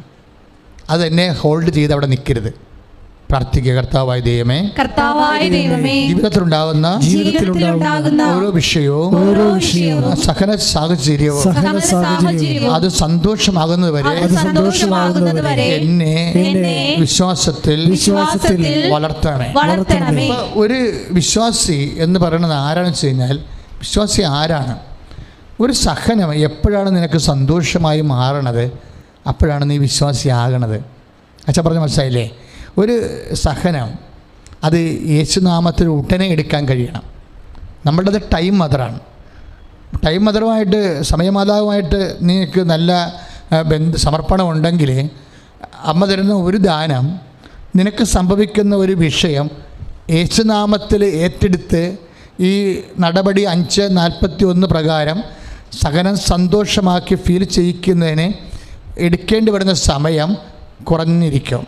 അത് തന്നെ ഹോൾഡ് ചെയ്ത് അവിടെ നിൽക്കരുത്. പ്രാർത്ഥിക്കുക. കർത്താവായ ദൈവമേ, ജീവിതത്തിലുണ്ടാകുന്ന ഓരോ വിഷയവും സഹന സാഹചര്യവും അത് സന്തോഷമാകുന്നത് വരെ എന്നെ വിശ്വാസത്തിൽ വളർത്തണമേ. ഒരു വിശ്വാസി എന്ന് പറയുന്നത് ആരാണെന്ന് വെച്ച് കഴിഞ്ഞാൽ, വിശ്വാസി ആരാണ്? ഒരു സഹനം എപ്പോഴാണ് നിനക്ക് സന്തോഷമായി മാറണത്, അപ്പോഴാണ് നീ വിശ്വാസിയാകണത്. അച്ഛൻ പറഞ്ഞ മനസ്സിലായില്ലേ? ഒരു സഹനം അത് യേശുനാമത്തിൽ ഉടനെ എടുക്കാൻ കഴിയണം. നമ്മളുടേത് ടൈം മദറാണ്. ടൈം മദറുമായിട്ട്, സമയമാതാവുമായിട്ട് നിനക്ക് നല്ല സമർപ്പണം ഉണ്ടെങ്കിൽ അമ്മ തരുന്ന ഒരു ദാനം, നിനക്ക് സംഭവിക്കുന്ന ഒരു വിഷയം യേശുനാമത്തിൽ ഏറ്റെടുത്ത് ഈ നടപടി 5:41 പ്രകാരം സഹനം സന്തോഷമാക്കി ഫീൽ ചെയ്യിക്കുന്നതിന് എടുക്കേണ്ടി വരുന്ന സമയം കുറഞ്ഞിരിക്കും.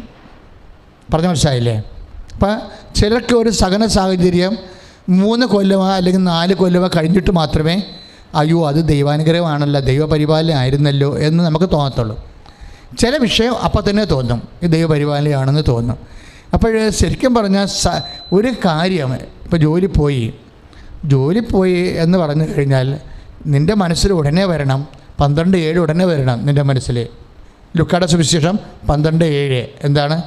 പറഞ്ഞ മനസ്സിലായില്ലേ? അപ്പം ചിലർക്ക് ഒരു സഹന സാഹചര്യം 3 കൊല്ലമോ അല്ലെങ്കിൽ 4 കൊല്ലമോ കഴിഞ്ഞിട്ട് മാത്രമേ അയ്യോ അത് ദൈവാനുഗ്രഹമാണല്ലോ, ദൈവപരിപാലനമായിരുന്നല്ലോ എന്ന് നമുക്ക് തോന്നത്തുള്ളൂ. ചില വിഷയം അപ്പം തന്നെ തോന്നും ഇത് ദൈവപരിപാലനയാണെന്ന് തോന്നും. അപ്പോൾ ശരിക്കും പറഞ്ഞാൽ ഒരു കാര്യം, ഇപ്പോൾ ജോലി പോയി എന്ന് പറഞ്ഞു കഴിഞ്ഞാൽ നിൻ്റെ മനസ്സിൽ ഉടനെ വരണം 12:7 ഉടനെ വരണം നിൻ്റെ മനസ്സിൽ. ലുക്കായുടെ സുവിശേഷം 12:7 എന്താണ്?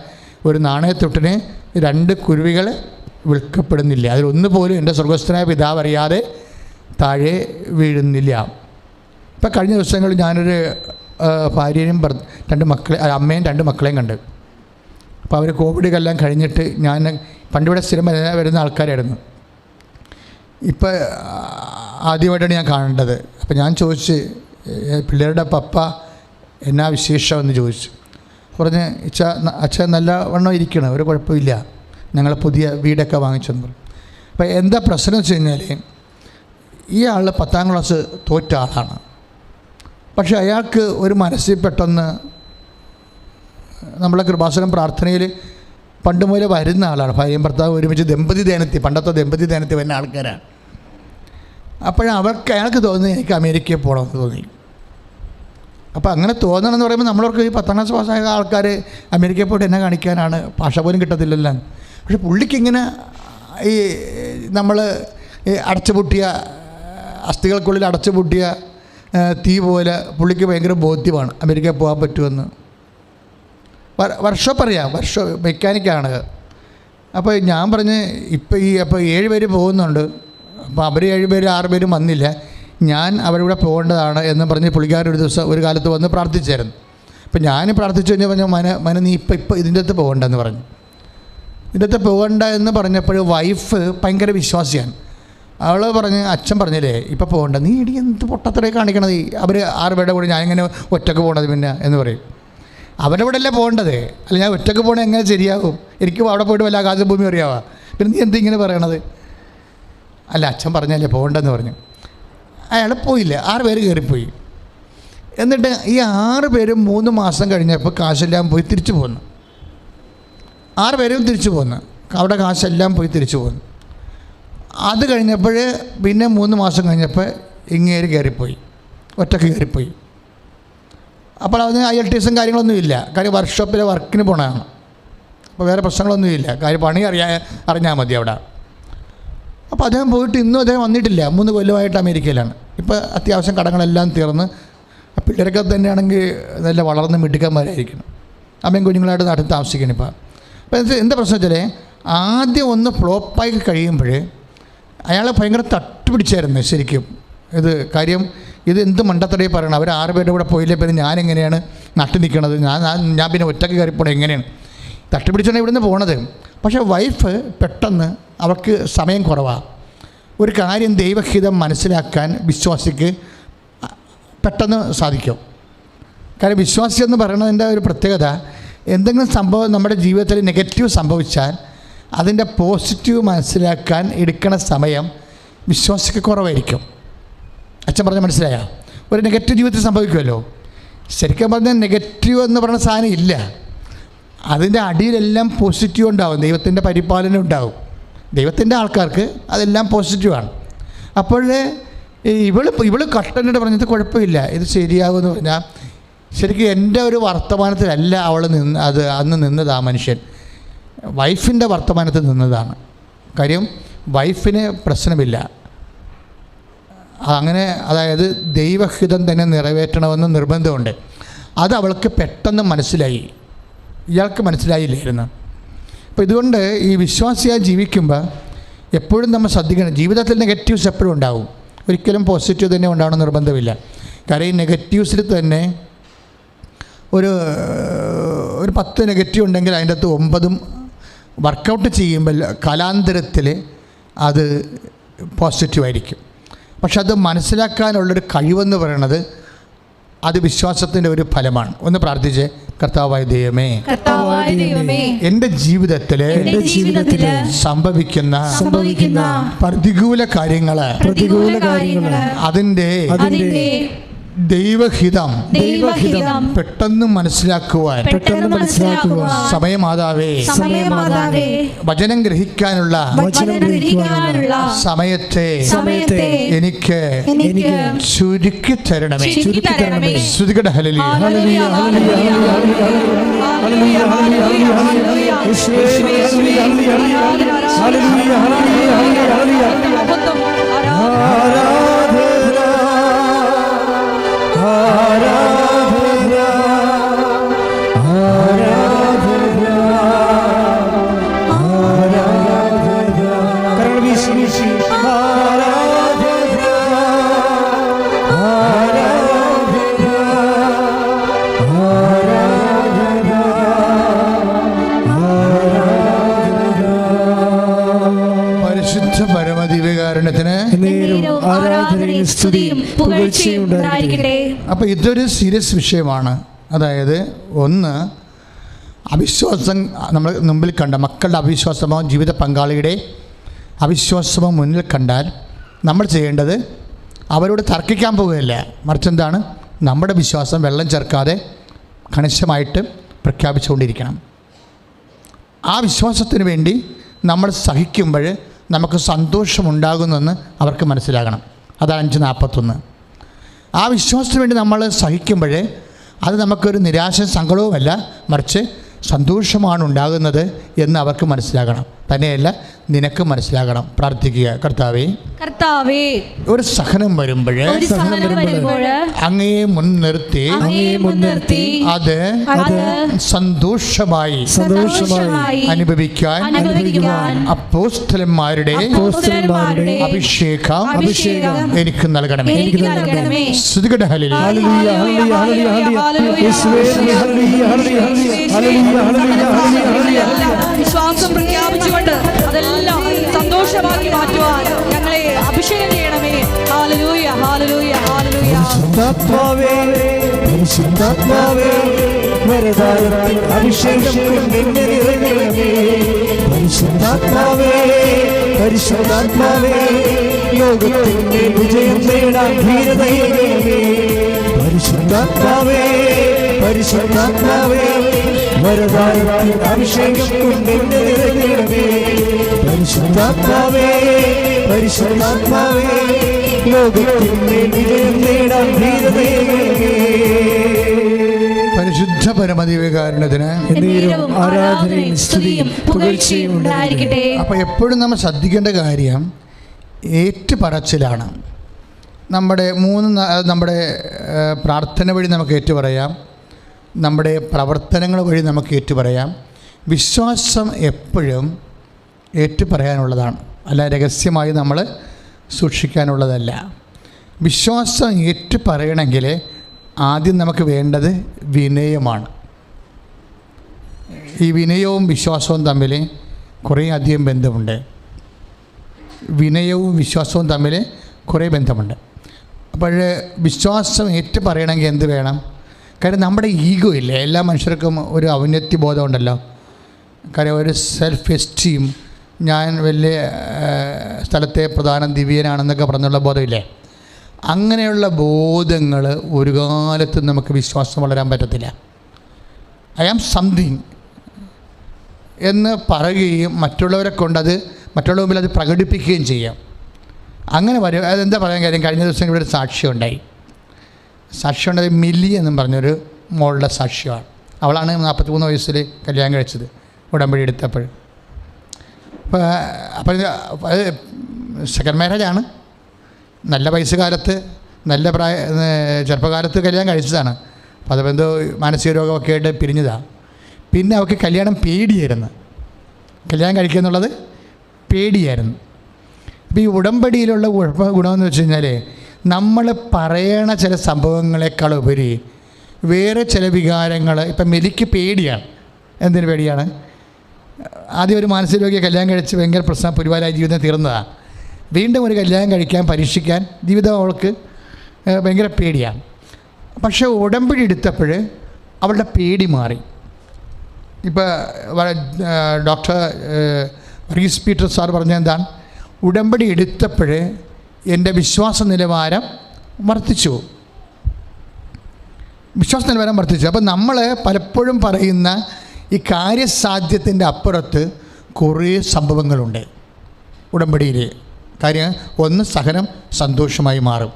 ഒരു നാണയത്തൊട്ടിന് 2 കുരുവികൾ വിൽക്കപ്പെടുന്നില്ല, അതിലൊന്ന് പോലും എൻ്റെ സ്വർഗസ്ഥനായ പിതാവ് അറിയാതെ താഴെ വീഴുന്നില്ല. ഇപ്പം കഴിഞ്ഞ ദിവസങ്ങളിൽ ഞാനൊരു ഭാര്യയും 2 മക്കളെ, അമ്മയും 2 മക്കളെയും കണ്ട്. അപ്പോൾ അവർ കോവിഡെല്ലാം കഴിഞ്ഞിട്ട്, ഞാൻ പണ്ടിവിടെ സ്ഥിരം വരുന്ന ആൾക്കാരായിരുന്നു. ഇപ്പം ആദ്യമായിട്ടാണ് ഞാൻ കാണേണ്ടത്. അപ്പോൾ ഞാൻ ചോദിച്ച് പിള്ളേരുടെ പപ്പ എന്നാ വിശേഷമെന്ന് ചോദിച്ചു. പറഞ്ഞ് അച്ഛൻ നല്ല വണ്ണം ഇരിക്കണം, ഒരു കുഴപ്പമില്ല, ഞങ്ങൾ പുതിയ വീടൊക്കെ വാങ്ങിച്ചെന്ന് പറഞ്ഞു. അപ്പോൾ എന്താ പ്രശ്നം വെച്ച് കഴിഞ്ഞാൽ ഈ ആൾ 10ാം ക്ലാസ് തോറ്റ ആളാണ്. പക്ഷേ അയാൾക്ക് ഒരു മനസ്സിൽ പെട്ടെന്ന് നമ്മളെ കൃപാസനം പ്രാർത്ഥനയിൽ പണ്ട് മുതലേ വരുന്ന ആളാണ്. ഭാര്യയും ഭർത്താവ് ഒരുമിച്ച് പണ്ടത്തെ ദമ്പതി ധ്യാനത്തിൽ വരുന്ന ആൾക്കാരാണ്. അയാൾക്ക് തോന്നുന്നത് എനിക്ക് അമേരിക്കയിൽ പോകണമെന്ന് തോന്നി. അപ്പോൾ അങ്ങനെ തോന്നണമെന്ന് പറയുമ്പോൾ നമ്മളവർക്ക് ഈ 10ാം ക്ലാസ് പാസ്സായ ആൾക്കാർ അമേരിക്കയിൽ പോയിട്ട് എന്നെ കാണിക്കാനാണ്, ഭാഷ പോലും കിട്ടത്തില്ലല്ലോ. പക്ഷെ പുള്ളിക്കിങ്ങനെ ഈ നമ്മൾ അടച്ചുപൂട്ടിയ അസ്ഥികൾക്കുള്ളിൽ അടച്ചുപൂട്ടിയ തീ പോലെ പുള്ളിക്ക് ഭയങ്കര ബോധ്യമാണ് അമേരിക്കയിൽ പോകാൻ പറ്റുമെന്ന്. വർഷം മെക്കാനിക്കാണ്. അപ്പോൾ ഞാൻ പറഞ്ഞ് അപ്പോൾ 7 പേര് പോകുന്നുണ്ട്, അപ്പോൾ അവർ 7 പേര് 6 പേരും വന്നില്ല, ഞാൻ അവരിവിടെ പോകേണ്ടതാണ് എന്ന് പറഞ്ഞ് പുള്ളിക്കാരൻ ഒരു കാലത്ത് വന്ന് പ്രാർത്ഥിച്ചായിരുന്നു. അപ്പം ഞാൻ പ്രാർത്ഥിച്ചു കഴിഞ്ഞാൽ മന നീ ഇപ്പം ഇതിൻ്റെ അകത്ത് പോകണ്ടെന്ന് പറഞ്ഞു. ഇതിൻ്റെ അകത്ത് പോകണ്ട എന്ന് പറഞ്ഞപ്പോൾ വൈഫ് ഭയങ്കര വിശ്വാസിയാണ്. അവൾ പറഞ്ഞ് അച്ഛൻ പറഞ്ഞില്ലേ ഇപ്പം പോകണ്ട, നീ ഇടി എന്ത് പൊട്ടത്തറേ കാണിക്കണത്, അവർ 6 പേരുടെ കൂടെ ഞാൻ ഇങ്ങനെ ഒറ്റക്ക് പോകണത് പിന്നെ എന്ന് പറയും. അവരുടെ കൂടെ അല്ലേ പോകേണ്ടത്, അല്ല ഞാൻ ഒറ്റക്ക് പോകണത് എങ്ങനെ ശരിയാകും, എനിക്ക് അവിടെ പോയിട്ട് വല്ല ആകാശഭൂമി അറിയാവാ, പിന്നെ നീ എന്തിങ്ങനെ പറയണത്? അല്ല അച്ഛൻ പറഞ്ഞല്ലേ പോകണ്ടെന്ന് പറഞ്ഞു. അയാൾ പോയില്ല, 6 പേര് കയറിപ്പോയി. എന്നിട്ട് ഈ 6 പേരും 3 മാസം കഴിഞ്ഞപ്പോൾ കാശെല്ലാം പോയി തിരിച്ചു പോന്നു. 6 പേരും തിരിച്ചു പോന്നു, അവിടെ കാശെല്ലാം പോയി തിരിച്ചു പോന്നു. അത് കഴിഞ്ഞപ്പോൾ പിന്നെ 3 മാസം കഴിഞ്ഞപ്പോൾ ഇങ്ങേര് കയറിപ്പോയി, ഒറ്റക്ക് കയറിപ്പോയി. അപ്പോൾ അതിന് IELTS കാര്യങ്ങളൊന്നുമില്ല. കാര്യം വർക്ക്ഷോപ്പിലെ വർക്കിന് പോകണതാണ്. അപ്പോൾ വേറെ പ്രശ്നങ്ങളൊന്നുമില്ല. കാര്യം പണി അറിഞ്ഞാൽ മതി അവിടെ. അപ്പോൾ അദ്ദേഹം പോയിട്ട് ഇന്നും അദ്ദേഹം വന്നിട്ടില്ല. 3 കൊല്ലമായിട്ട് അമേരിക്കയിലാണ്. ഇപ്പോൾ അത്യാവശ്യം കടങ്ങളെല്ലാം തീർന്ന് പിള്ളേരൊക്കെ തന്നെയാണെങ്കിൽ നല്ല വളർന്ന് മിടുക്കന്മാരായിരിക്കണം. അമ്മയും കുഞ്ഞുങ്ങളായിട്ട് നാട്ടിൽ താമസിക്കണം ഇപ്പോൾ. അപ്പോൾ എന്താ പ്രശ്നം വെച്ചാൽ ആദ്യം ഒന്ന് ഫ്ലോപ്പായി കഴിയുമ്പോൾ അയാൾ ഭയങ്കര തട്ടുപിടിച്ചായിരുന്നു ശരിക്കും. ഇത് കാര്യം ഇത് എന്ത് മണ്ടത്തടയിൽ പറയണം. അവർ 6 പേരുടെ കൂടെ പോയില്ലേ പിന്നെ ഞാനെങ്ങനെയാണ് നട്ടു നിൽക്കണത്, ഞാൻ പിന്നെ ഒറ്റയ്ക്ക് കയറിപ്പോണത് എങ്ങനെയാണ്, തട്ടുപിടിച്ചാണ് ഇവിടുന്ന് പോണത്. പക്ഷേ വൈഫ് പെട്ടെന്ന് അവർക്ക് സമയം കുറവാണ്. ഒരു കാര്യം ദൈവഹിതം മനസ്സിലാക്കാൻ വിശ്വാസിക്ക് പെട്ടെന്ന് സാധിക്കും. കാര്യം വിശ്വാസി എന്ന് പറയുന്നതിൻ്റെ ഒരു പ്രത്യേകത, എന്തെങ്കിലും സംഭവം നമ്മുടെ ജീവിതത്തിൽ നെഗറ്റീവ് സംഭവിച്ചാൽ അതിൻ്റെ പോസിറ്റീവ് മനസ്സിലാക്കാൻ എടുക്കുന്ന സമയം വിശ്വാസിക്ക് കുറവായിരിക്കും. അച്ഛൻ പറഞ്ഞാൽ മനസ്സിലായോ? ഒരു നെഗറ്റീവ് ജീവിതത്തിൽ സംഭവിക്കുമല്ലോ. ശരിക്കും പറഞ്ഞാൽ നെഗറ്റീവ് എന്ന് പറയുന്ന സാധനം ഇല്ല. അതിൻ്റെ അടിയിലെല്ലാം പോസിറ്റീവ് ഉണ്ടാവും. ദൈവത്തിൻ്റെ പരിപാലനം ഉണ്ടാവും. ദൈവത്തിൻ്റെ ആൾക്കാർക്ക് അതെല്ലാം പോസിറ്റീവാണ്. അപ്പോൾ ഇവള് കട്ടനിട്ട് പറഞ്ഞത് കുഴപ്പമില്ല, ഇത് ശരിയാകുമെന്ന് പറഞ്ഞാൽ ശരിക്കും എൻ്റെ ഒരു വർത്തമാനത്തിലല്ല അവൾ അന്ന് നിന്നത്. ആ മനുഷ്യൻ വൈഫിൻ്റെ വർത്തമാനത്തിൽ നിന്നതാണ്. കാര്യം വൈഫിന് പ്രശ്നമില്ല. അങ്ങനെ അതായത് ദൈവഹിതം തന്നെ നിറവേറ്റണമെന്ന് നിർബന്ധമുണ്ട്. അത് അവൾക്ക് പെട്ടെന്ന് മനസ്സിലായി, ഇയാൾക്ക് മനസ്സിലായില്ലായിരുന്നു. അപ്പോൾ ഇതുകൊണ്ട് ഈ വിശ്വാസിയായി ജീവിക്കുമ്പോൾ എപ്പോഴും നമ്മൾ ശ്രദ്ധിക്കണം. ജീവിതത്തിൽ നെഗറ്റീവ്സ് എപ്പോഴും ഉണ്ടാവും, ഒരിക്കലും പോസിറ്റീവ് തന്നെ ഉണ്ടാവണം നിർബന്ധമില്ല. കാരണം ഈ നെഗറ്റീവ്സിൽ തന്നെ ഒരു 10 നെഗറ്റീവ് ഉണ്ടെങ്കിൽ അതിൻ്റെ അകത്ത് 9 വർക്കൗട്ട് ചെയ്യുമ്പോൾ കാലാന്തരത്തിൽ അത് പോസിറ്റീവായിരിക്കും. പക്ഷെ അത് മനസ്സിലാക്കാനുള്ളൊരു കഴിവെന്ന് പറയുന്നത് അത് വിശ്വാസത്തിൻ്റെ ഒരു ഫലമാണ്. ഒന്ന് പ്രാർത്ഥിച്ച്, കർത്താവായ ദൈവമേ, എൻ്റെ ജീവിതത്തിൽ സംഭവിക്കുന്ന പ്രതികൂല കാര്യങ്ങൾ അതിൻ്റെ ദൈവഹിതം പെട്ടെന്ന് മനസ്സിലാക്കുവാൻ സമയമാതാവേ, വചനം ഗ്രഹിക്കാനുള്ള സമയത്തെ എനിക്ക് ചുരുക്കി തരണമേ. ശ്രുതികട ഹല്ലേലൂയ. അപ്പോൾ ഇതൊരു സീരിയസ് വിഷയമാണ്. അതായത് ഒന്ന്, അവിശ്വാസം നമ്മൾ മുമ്പിൽ കണ്ട മക്കളുടെ അവിശ്വാസമോ ജീവിത പങ്കാളിയുടെ അവിശ്വാസമോ മുന്നിൽ കണ്ടാൽ നമ്മൾ ചെയ്യേണ്ടത് അവരോട് തർക്കിക്കാൻ പോവുകയല്ല, മറിച്ച് എന്താണ്, നമ്മുടെ വിശ്വാസം വെള്ളം ചേർക്കാതെ കണിശമായിട്ട് പ്രഖ്യാപിച്ചുകൊണ്ടിരിക്കണം. ആ വിശ്വാസത്തിന് വേണ്ടി നമ്മൾ സഹിക്കുമ്പോൾ നമുക്ക് സന്തോഷമുണ്ടാകുമെന്ന് അവർക്ക് മനസ്സിലാകണം. അതാണ് 5:41. ആ വിശ്വാസത്തിന് വേണ്ടി നമ്മൾ സഹിക്കുമ്പോൾ അത് നമുക്കൊരു നിരാശ സങ്കടവുമല്ല, മറിച്ച് സന്തോഷമാണ് ഉണ്ടാകുന്നത് എന്ന് അവർക്ക് മനസ്സിലാകണം. തന്നെയല്ല, നിനക്ക് മനസ്സിലാകണം. പ്രാർത്ഥിക്കുക, കർത്താവേ, ഒരു സഹനം വരുമ്പോൾ അങ്ങയെ മുൻനിർത്തി അത് സന്തോഷമായി അനുഭവിക്കാൻ അപ്പോസ്തലന്മാരുടെ അഭിഷേകം എനിക്ക് നൽകണമേ. ശ്രുതികട ഹല്ലേലൂയ. വിശ്വാസം പ്രഖ്യാപിച്ചുകൊണ്ട് അതെല്ലാം സന്തോഷമാക്കി മാറ്റുവാൻ ഞങ്ങളെ അഭിഷേകം ചെയ്യണമേ. ഹല്ലേലൂയ, ഹല്ലേലൂയ, ഹല്ലേലൂയ. പരിശുദ്ധാത്മാവേ, പരിശുദ്ധാത്മാവേ, വരദായത്തിൻ അഭിഷേകം നിന്നെ നിറയ്ക്കണമേ. പരിശുദ്ധാത്മാവേ, പരിശുദ്ധാത്മാവേ, ലോകത്തിന്റെ വിജയം നേടാൻ ധീരതയേകണമേ. പരിശുദ്ധാത്മാവേ, പരിശുദ്ധാത്മാവേ, വരദായത്തിൻ അഭിഷേകം നിന്നെ നിറയ്ക്കണമേ. പരിശുദ്ധാത്മാവേ, പരിശുദ്ധാത്മാവേ, ലോകത്തിന്റെ വിജയം നേടാൻ ധീരതയേകണമേ. പരമദിവ്യകാരുണ്യത്തിന് എന്നേരവും ആരാധനയും സ്തുതിയും പുകഴ്ചയും ഉണ്ടായിരിക്കട്ടെ. അപ്പോൾ എപ്പോഴും നമ്മൾ ശ്രദ്ധിക്കേണ്ട കാര്യം ഏറ്റുപറച്ചിലാണ്. നമ്മുടെ പ്രാർത്ഥന വഴി നമുക്ക് ഏറ്റുപറയാം, നമ്മുടെ പ്രവർത്തനങ്ങൾ വഴി നമുക്ക് ഏറ്റുപറയാം. വിശ്വാസം എപ്പോഴും ഏറ്റുപറയാനുള്ളതാണ്, അല്ല രഹസ്യമായി നമ്മൾ സൂക്ഷിക്കാനുള്ളതല്ല. വിശ്വാസം ഏറ്റുപറയണമെങ്കിൽ ആദ്യം നമുക്ക് വേണ്ടത് വിനയമാണ്. ഈ വിനയവും വിശ്വാസവും തമ്മിൽ കുറേ അധികം ബന്ധമുണ്ട്. വിനയവും വിശ്വാസവും തമ്മിൽ കുറേ ബന്ധമുണ്ട്. അപ്പോൾ വിശ്വാസം ഏറ്റുപറയണമെങ്കിൽ എന്ത് വേണം? കാര്യം നമ്മുടെ ഈഗോ ഇല്ലേ, എല്ലാ മനുഷ്യർക്കും ഒരു ഔന്നത്യബോധം ഉണ്ടല്ലോ. കാര്യം ഒരു സെൽഫ് എസ്റ്റീം, ഞാൻ വലിയ സ്ഥലത്തെ പ്രധാന ദിവ്യനാണെന്നൊക്കെ പറഞ്ഞുള്ള ബോധമില്ലേ. അങ്ങനെയുള്ള ബോധങ്ങൾ ഒരു കാലത്തും നമുക്ക് വിശ്വാസം വളരാൻ പറ്റത്തില്ല. ഐ ആം സംതിങ് എന്ന് പറയുകയും മറ്റുള്ളവരെ കൊണ്ടത് മറ്റുള്ള മുമ്പിൽ അത് പ്രകടിപ്പിക്കുകയും ചെയ്യാം. അങ്ങനെ വരും. അതെന്താ പറയാൻ കാര്യം, കഴിഞ്ഞ ദിവസം ഇവിടെ ഒരു സാക്ഷ്യമുണ്ടായി. സാക്ഷ്യമുണ്ടായത് മില്ലി എന്നും പറഞ്ഞൊരു മോളുടെ സാക്ഷ്യമാണ്. അവളാണ് 43 വയസ്സിൽ കല്യാണം കഴിച്ചത്, ഉടമ്പടി എടുത്തപ്പോൾ. അപ്പോൾ അത് സെക്കൻഡ് മാരേജാണ്. നല്ല വയസ്സുകാലത്ത്, നല്ല ചെറുപ്പകാലത്ത് കല്യാണം കഴിച്ചതാണ്. അപ്പോൾ അതിപ്പോൾ എന്തോ മാനസിക രോഗമൊക്കെ ആയിട്ട് പിരിഞ്ഞതാണ്. പിന്നെ അവൾക്ക് കല്യാണം പേടിയായിരുന്നു, കല്യാണം കഴിക്കുക എന്നുള്ളത് പേടിയായിരുന്നു. അപ്പോൾ ഈ ഉടമ്പടിയിലുള്ള ഗുണമെന്ന് വെച്ച് കഴിഞ്ഞാൽ നമ്മൾ പറയണ ചില സംഭവങ്ങളെക്കാളുപരി വേറെ ചില വികാരങ്ങൾ, ഇപ്പം മെലിക്ക് പേടിയാണ്. എന്തിനു പേടിയാണ്? ആദ്യം ഒരു മാനസിക രോഗിയെ കല്യാണം കഴിച്ച് ഭയങ്കര പ്രശ്നം, പുരിവാരായ ജീവിതം തീർന്നതാണ്. വീണ്ടും ഒരു കല്യാണം കഴിക്കാൻ പരീക്ഷിക്കാൻ ജീവിതം അവൾക്ക് ഭയങ്കര പേടിയാണ്. പക്ഷേ ഉടമ്പടി എടുത്തപ്പോൾ അവളുടെ പേടി മാറി. ഇപ്പോൾ ഡോക്ടർ വർഗീസ് പീറ്റർ സാർ പറഞ്ഞ എന്താണ്, ഉടമ്പടി എടുത്തപ്പോൾ എൻ്റെ വിശ്വാസ നിലവാരം വർദ്ധിച്ചു. അപ്പോൾ നമ്മൾ പലപ്പോഴും പറയുന്ന ഈ കാര്യസാധ്യത്തിൻ്റെ അപ്പുറത്ത് കുറേ സംഭവങ്ങളുണ്ട് ഉടമ്പടിയിൽ. കാര്യം ഒന്ന്, സഹനം സന്തോഷമായി മാറും.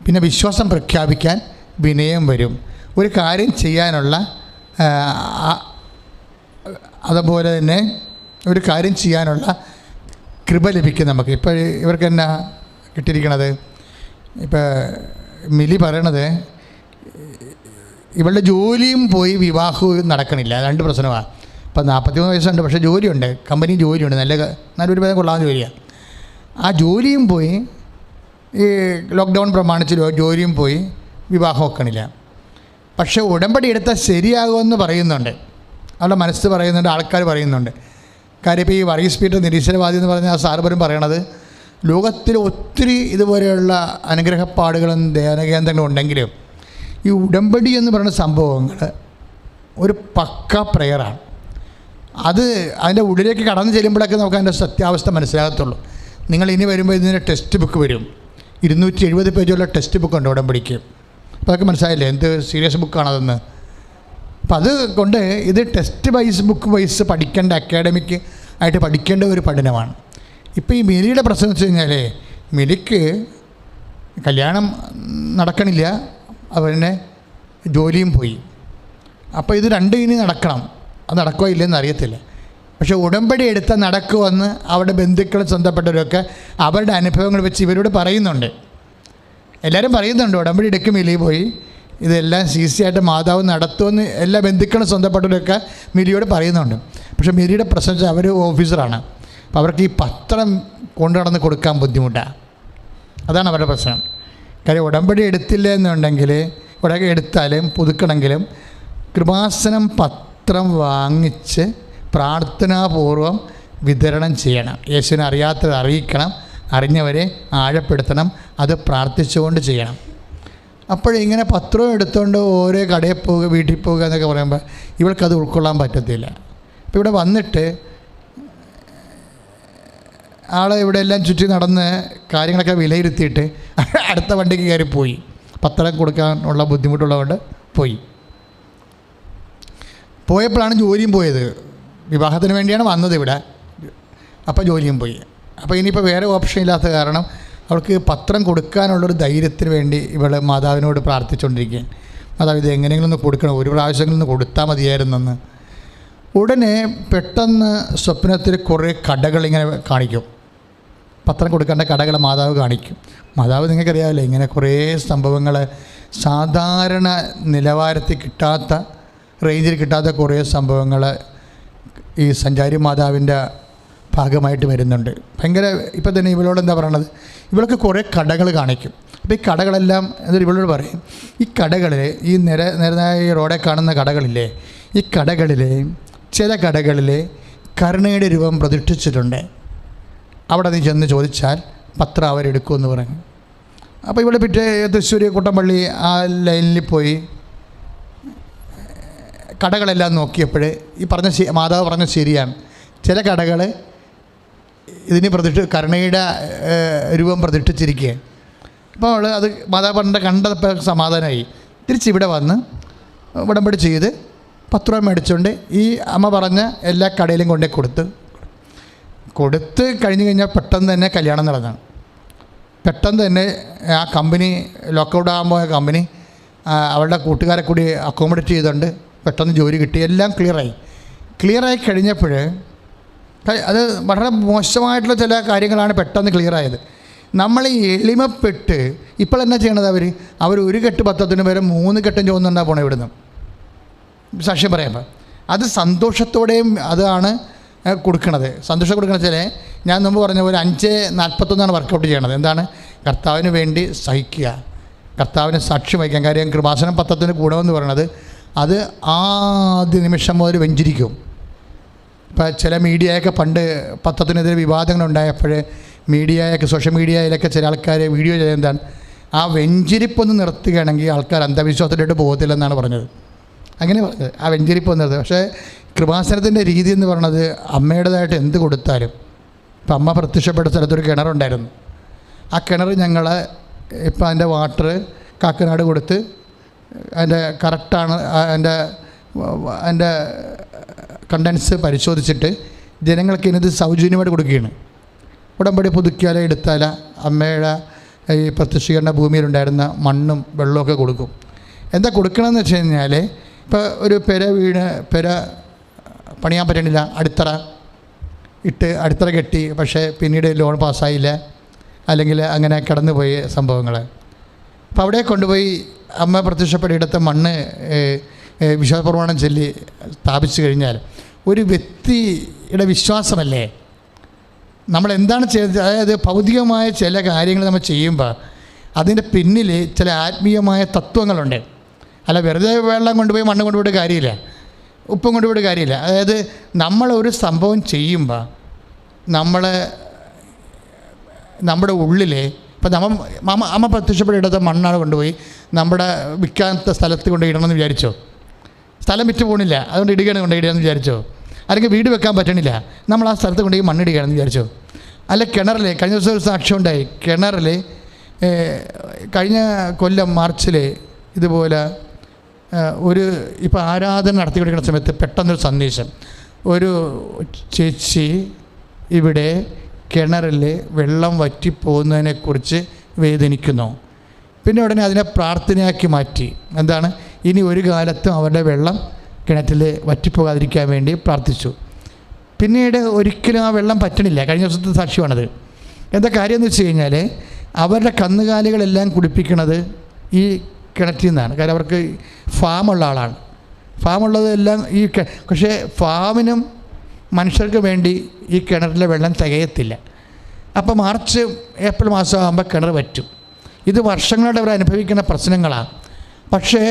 പിന്നെ വിശ്വാസം പ്രഖ്യാപിക്കാൻ വിനയം വരും. ഒരു കാര്യം ചെയ്യാനുള്ള അതുപോലെ തന്നെ ഒരു കാര്യം ചെയ്യാനുള്ള കൃപ ലഭിക്കും നമുക്ക്. ഇപ്പോൾ ഇവർക്ക് എന്നാ കിട്ടിയിരിക്കണത്? ഇപ്പോൾ മിലി പറയണത് ഇവളുടെ ജോലിയും പോയി വിവാഹവും നടക്കണില്ല. 2 പ്രശ്നമാണ്. ഇപ്പം 43 വയസ്സുണ്ട്, പക്ഷേ ജോലിയുണ്ട്, കമ്പനി ജോലിയുണ്ട്, നല്ലൊരു പേരെ കൊള്ളാവുന്ന ജോലിയാണ്. ആ ജോലിയും പോയി, ഈ ലോക്ക്ഡൗൺ പ്രമാണിച്ച് ജോലിയും പോയി, വിവാഹം വെക്കണില്ല. പക്ഷേ ഉടമ്പടി എടുത്താൽ ശരിയാകുമെന്ന് പറയുന്നുണ്ട്, അവരുടെ മനസ്സ് പറയുന്നുണ്ട്, ആൾക്കാർ പറയുന്നുണ്ട്. കാര്യം ഇപ്പോൾ ഈ വർഗീസ് പീറ്റർ നിരീശ്വരവാദി എന്ന് പറഞ്ഞ ആ സാർബരും പറയണത് ലോകത്തിൽ ഒത്തിരി ഇതുപോലെയുള്ള അനുഗ്രഹപ്പാടുകളും ധ്യാനകേന്ദ്രങ്ങളും ഉണ്ടെങ്കിലും ഈ ഉടമ്പടി എന്ന് പറയുന്ന സംഭവങ്ങൾ ഒരു പക്ക പ്രെയറാണ്. അതിൻ്റെ ഉള്ളിലേക്ക് കടന്നു ചെല്ലുമ്പോഴൊക്കെ നമുക്ക് അതിൻ്റെ സത്യാവസ്ഥ മനസ്സിലാകത്തുള്ളൂ. നിങ്ങൾ ഇനി വരുമ്പോൾ ഇതിൻ്റെ ടെക്സ്റ്റ് ബുക്ക് വരും, 270 പേജുള്ള ടെക്സ്റ്റ് ബുക്ക് ഉണ്ട് ഉടമ്പടിക്ക്. അപ്പോൾ അതൊക്കെ മനസ്സിലായില്ലേ എന്ത് സീരിയസ് ബുക്കാണതെന്ന്. അപ്പം അതുകൊണ്ട് ഇത് ടെക്സ്റ്റ് വൈസ്, ബുക്ക് വൈസ് പഠിക്കേണ്ട, അക്കാഡമിക് ആയിട്ട് പഠിക്കേണ്ട ഒരു പഠനമാണ്. ഇപ്പോൾ ഈ മിലിയുടെ പ്രശ്നം എന്ന് വെച്ച് കഴിഞ്ഞാൽ മിലിക്ക് കല്യാണം നടക്കണില്ല, അവനെ ജോലിയും പോയി. അപ്പോൾ ഇത് രണ്ടും ഇനി നടക്കണം. അത് നടക്കുമോ ഇല്ലെന്ന് അറിയത്തില്ല. പക്ഷേ ഉടമ്പടി എടുത്താൽ നടക്കുമെന്ന് അവരുടെ ബന്ധുക്കളും സ്വന്തപ്പെട്ടവരൊക്കെ അവരുടെ അനുഭവങ്ങൾ വെച്ച് ഇവരോട് പറയുന്നുണ്ട്. എല്ലാവരും പറയുന്നുണ്ട് ഉടമ്പടി എടുക്കും മിലി പോയി, ഇതെല്ലാം ഈസിയായിട്ട് മാതാവ് നടത്തുമെന്ന് എല്ലാ ബന്ധുക്കളും സ്വന്തപ്പെട്ടവരൊക്കെ മിലിയോട് പറയുന്നുണ്ട്. പക്ഷേ മിലിയുടെ പ്രശ്നം വെച്ചാൽ അവർ ഓഫീസറാണ്. അപ്പോൾ അവർക്ക് ഈ പത്രം കൊണ്ടു നടന്ന് കൊടുക്കാൻ ബുദ്ധിമുട്ടാണ്. അതാണ് അവരുടെ പ്രശ്നം. കാര്യം ഉടമ്പടി എടുത്തില്ല എന്നുണ്ടെങ്കിൽ ഉടമ്പടി എടുത്താലും പുതുക്കണമെങ്കിലും കൃപാസനം പത്രം വാങ്ങിച്ച് പ്രാർത്ഥനാപൂർവം വിതരണം ചെയ്യണം. യേശുവിനെ അറിയാത്തത് അറിയിക്കണം, അറിഞ്ഞവരെ ആഴപ്പെടുത്തണം, അത് പ്രാർത്ഥിച്ചുകൊണ്ട് ചെയ്യണം. അപ്പോഴിങ്ങനെ പത്രവും എടുത്തുകൊണ്ട് ഓരോ കടയിൽ പോവുക, വീട്ടിൽ പോവുക എന്നൊക്കെ പറയുമ്പോൾ ഇവൾക്കത് ഉൾക്കൊള്ളാൻ പറ്റത്തില്ല. അപ്പോൾ ഇവിടെ വന്നിട്ട് ആൾ ഇവിടെ എല്ലാം ചുറ്റി നടന്ന് കാര്യങ്ങളൊക്കെ വിലയിരുത്തിയിട്ട് അടുത്ത വണ്ടിക്ക് കയറിപ്പോയി. പത്രം കൊടുക്കാനുള്ള ബുദ്ധിമുട്ടുള്ളതുകൊണ്ട് പോയപ്പോഴാണ് ജോലിയും പോയത്. വിവാഹത്തിന് വേണ്ടിയാണ് വന്നത് ഇവിടെ. അപ്പോൾ ജോലിയും പോയി. അപ്പോൾ ഇനിയിപ്പോൾ വേറെ ഓപ്ഷൻ ഇല്ലാത്ത കാരണം അവൾക്ക് പത്രം കൊടുക്കാനുള്ളൊരു ധൈര്യത്തിന് വേണ്ടി ഇവൾ മാതാവിനോട് പ്രാർത്ഥിച്ചുകൊണ്ടിരിക്കുകയാണ്. അതായത് എങ്ങനെയെങ്കിലും ഒന്ന് കൊടുക്കണം, ഒരു പ്രാവശ്യങ്ങളിൽ നിന്ന് കൊടുത്താൽ മതിയായിരുന്നെന്ന്. ഉടനെ പെട്ടെന്ന് സ്വപ്നത്തിൽ കുറേ കടകളിങ്ങനെ കാണിക്കും. പത്രം കൊടുക്കേണ്ട കടകൾ മാതാവ് കാണിക്കും. മാതാവ് നിങ്ങൾക്കറിയാമല്ലോ, ഇങ്ങനെ കുറേ സംഭവങ്ങൾ സാധാരണ നിലവാരത്തിൽ കിട്ടാത്ത, റേഞ്ചിൽ കിട്ടാത്ത കുറേ സംഭവങ്ങൾ ഈ സഞ്ചാരി മാതാവിൻ്റെ ഭാഗമായിട്ട് വരുന്നുണ്ട്. ഭയങ്കര ഇപ്പം തന്നെ ഇവളോട് എന്താ പറയണത്, ഇവൾക്ക് കുറേ കടകൾ കാണിക്കും. അപ്പോൾ ഈ കടകളെല്ലാം എന്നിട്ട് ഇവളോട് പറയും, ഈ കടകളിൽ ഈ നിരനായ റോഡിൽ കാണുന്ന കടകളില്ലേ, ഈ കടകളിൽ ചില കടകളിൽ കരുണയുടെ രൂപം പ്രതിഷ്ഠിച്ചിട്ടുണ്ട്, അവിടെ നീ ചെന്ന് ചോദിച്ചാൽ പത്രം അവരെടുക്കുമെന്ന് പറഞ്ഞു. അപ്പോൾ ഇവിടെ പിറ്റേ തൃശ്ശൂർ കുട്ടമ്പള്ളി ആ ലൈനിൽ പോയി കടകളെല്ലാം നോക്കിയപ്പോൾ ഈ പറഞ്ഞ മാതാവ് പറഞ്ഞ ശരിയാണ്, ചില കടകൾ ഇതിന് കരുണയുടെ രൂപം പ്രതിഷ്ഠിച്ചിരിക്കുക. അപ്പോൾ അവൾ അത് മാതാവ് പറഞ്ഞ കണ്ടപ്പോൾ സമാധാനമായി. തിരിച്ചിവിടെ വന്ന് ഉടമ്പടി ചെയ്ത് 10 രൂപ മേടിച്ചുകൊണ്ട് ഈ അമ്മ പറഞ്ഞ എല്ലാ കടയിലും കൊണ്ടേ കൊടുത്ത് കഴിഞ്ഞ് കഴിഞ്ഞാൽ പെട്ടെന്ന് തന്നെ കല്യാണം നടന്നു. പെട്ടെന്ന് തന്നെ ആ കമ്പനി ലോക്കൗട്ട് ആകുമ്പോൾ കമ്പനി അവളുടെ കൂട്ടുകാരെ കൂടി അക്കോമഡേറ്റ് ചെയ്തുകൊണ്ട് പെട്ടെന്ന് ജോലി കിട്ടി. എല്ലാം ക്ലിയറായി കഴിഞ്ഞപ്പോൾ അത് വളരെ മോശമായിട്ടുള്ള ചില കാര്യങ്ങളാണ് പെട്ടെന്ന് ക്ലിയറായത്. നമ്മൾ ഈ എളിമപ്പെട്ട് ഇപ്പോൾ എന്നാ ചെയ്യണത്, അവർ ഒരു കെട്ട് പത്രത്തിന് പേരെ 3 കെട്ടും ചോദിച്ചുകൊണ്ടാണ് പോണേ ഇവിടുന്ന് സാക്ഷ്യം പറയുമ്പോൾ. അത് സന്തോഷത്തോടെയും അതാണ് കൊടുക്കണത്. സന്തോഷം കൊടുക്കണ വെച്ചാൽ ഞാൻ മുമ്പ് പറഞ്ഞ പോലെ 5:41 വർക്കൗട്ട് ചെയ്യണത്. എന്താണ്? കർത്താവിന് വേണ്ടി സഹിക്കുക, കർത്താവിന് സാക്ഷ്യം വഹിക്കാൻ. കാര്യം കൃപാസനം പത്രത്തിൻ്റെ ഗുണമെന്ന് പറയണത് അത് ആദ്യ നിമിഷം മുതൽ വെഞ്ചരിക്കും. ഇപ്പോൾ ചില മീഡിയയൊക്കെ പണ്ട് പത്രത്തിനെതിരെ വിവാദങ്ങളുണ്ടായപ്പോൾ മീഡിയയൊക്കെ സോഷ്യൽ മീഡിയയിലൊക്കെ ചില ആൾക്കാർ വീഡിയോ ചെയ്തെന്താണ്, ആ വെഞ്ചരിപ്പൊന്ന് നിർത്തുകയാണെങ്കിൽ ആൾക്കാർ അന്ധവിശ്വാസത്തിലോട്ട് പോകത്തില്ലെന്നാണ് പറഞ്ഞത്. അങ്ങനെ പറഞ്ഞത്, ആ വെഞ്ചരിപ്പൊന്ന് നിർത്തുക. പക്ഷേ കൃപാസനത്തിൻ്റെ രീതി എന്ന് പറയുന്നത് അമ്മയുടേതായിട്ട് എന്ത് കൊടുത്താലും, ഇപ്പം അമ്മ പ്രത്യക്ഷപ്പെട്ട സ്ഥലത്തൊരു കിണറുണ്ടായിരുന്നു. ആ കിണർ ഞങ്ങൾ ഇപ്പം അതിൻ്റെ വാട്ടർ കാക്കനാട് കൊടുത്ത് അതിൻ്റെ കറക്റ്റാണ് അതിൻ്റെ കണ്ടൻസ് പരിശോധിച്ചിട്ട് ജനങ്ങൾക്ക് ഇന്നത് സൗജന്യമായിട്ട് കൊടുക്കുകയാണ്. ഉടമ്പടി പുതുക്കിയാല എടുത്താല അമ്മയുടെ ഈ പ്രത്യക്ഷീകരണ ഭൂമിയിലുണ്ടായിരുന്ന മണ്ണും വെള്ളമൊക്കെ കൊടുക്കും. എന്താ കൊടുക്കണമെന്ന് വെച്ച് കഴിഞ്ഞാൽ, ഇപ്പോൾ ഒരു പെര പണിയാൻ പറ്റണില്ല, അടിത്തറ കെട്ടി, പക്ഷേ പിന്നീട് ലോൺ പാസ്സായില്ല, അല്ലെങ്കിൽ അങ്ങനെ കടന്നുപോയ സംഭവങ്ങൾ. അപ്പോൾ അവിടെ കൊണ്ടുപോയി അമ്മ പ്രത്യക്ഷപ്പെടിയെടുത്ത മണ്ണ് വിശ്വാസപ്രമാണം ചൊല്ലി സ്ഥാപിച്ചു കഴിഞ്ഞാൽ ഒരു വ്യക്തിയുടെ വിശ്വാസമല്ലേ നമ്മളെന്താണ് ചെയ്തത്. അതായത് ഭൗതികമായ ചില കാര്യങ്ങൾ നമ്മൾ ചെയ്യുമ്പോൾ അതിൻ്റെ പിന്നിൽ ചില ആത്മീയമായ തത്വങ്ങളുണ്ട്. അല്ല വെറുതെ വെള്ളം കൊണ്ടുപോയി മണ്ണ് കൊണ്ടുപോയിട്ട് കാര്യമില്ല, ഉപ്പും കൊണ്ടുപോയിട്ട് കാര്യമില്ല. അതായത് നമ്മളൊരു സംഭവം ചെയ്യുമ്പോൾ നമ്മുടെ ഉള്ളിൽ ഇപ്പം അമ്മ പ്രത്യക്ഷപ്പെടെടുത്ത മണ്ണാണ് കൊണ്ടുപോയി നമ്മുടെ വിൽക്കാത്ത സ്ഥലത്ത് കൊണ്ട് ഇടണമെന്ന് വിചാരിച്ചോ, സ്ഥലം വിറ്റ് പോകണില്ല, അതുകൊണ്ട് ഇടുകയാണ് കൊണ്ട് ഇടുകയെന്ന് വിചാരിച്ചോ, അല്ലെങ്കിൽ വീട് വെക്കാൻ പറ്റണില്ല, നമ്മൾ ആ സ്ഥലത്ത് കൊണ്ടുപോയി മണ്ണിടുകയാണെന്ന് വിചാരിച്ചോ. അല്ല കിണറിൽ കഴിഞ്ഞ ദിവസം ഒരു സാക്ഷ്യം ഉണ്ടായി. കിണറിൽ കഴിഞ്ഞ കൊല്ലം മാർച്ചിൽ ഇതുപോലെ ഇപ്പോൾ ആരാധന നടത്തിക്കൊണ്ടിരിക്കുന്ന സമയത്ത് പെട്ടെന്നൊരു സന്ദേശം, ഒരു ചേച്ചി ഇവിടെ കിണറിൽ വെള്ളം വറ്റിപ്പോകുന്നതിനെക്കുറിച്ച് വേദനിക്കുന്നു. പിന്നെ ഉടനെ അതിനെ പ്രാർത്ഥനയാക്കി മാറ്റി. എന്താണ്? ഇനി ഒരു കാലത്തും അവരുടെ വെള്ളം കിണറ്റിൽ വറ്റിപ്പോകാതിരിക്കാൻ വേണ്ടി പ്രാർത്ഥിച്ചു. പിന്നീട് ഒരിക്കലും ആ വെള്ളം പറ്റണില്ല. കഴിഞ്ഞ ദിവസത്തെ സാക്ഷ്യമാണത്. എന്താ കാര്യം എന്ന് വെച്ച് കഴിഞ്ഞാൽ അവരുടെ കന്നുകാലികളെല്ലാം കുടിപ്പിക്കണത് ഈ കിണറ്റിൽ നിന്നാണ്. കാര്യം അവർക്ക് ഫാമുള്ള ആളാണ്. ഫാമുള്ളതെല്ലാം പക്ഷേ ഫാമിനും മനുഷ്യർക്ക് വേണ്ടി ഈ കിണറിലെ വെള്ളം തികയത്തില്ല. അപ്പോൾ മാർച്ച് ഏപ്രിൽ മാസമാകുമ്പോൾ കിണർ വറ്റും. ഇത് വർഷങ്ങളുടെ അവർ അനുഭവിക്കുന്ന പ്രശ്നങ്ങളാണ്. പക്ഷേ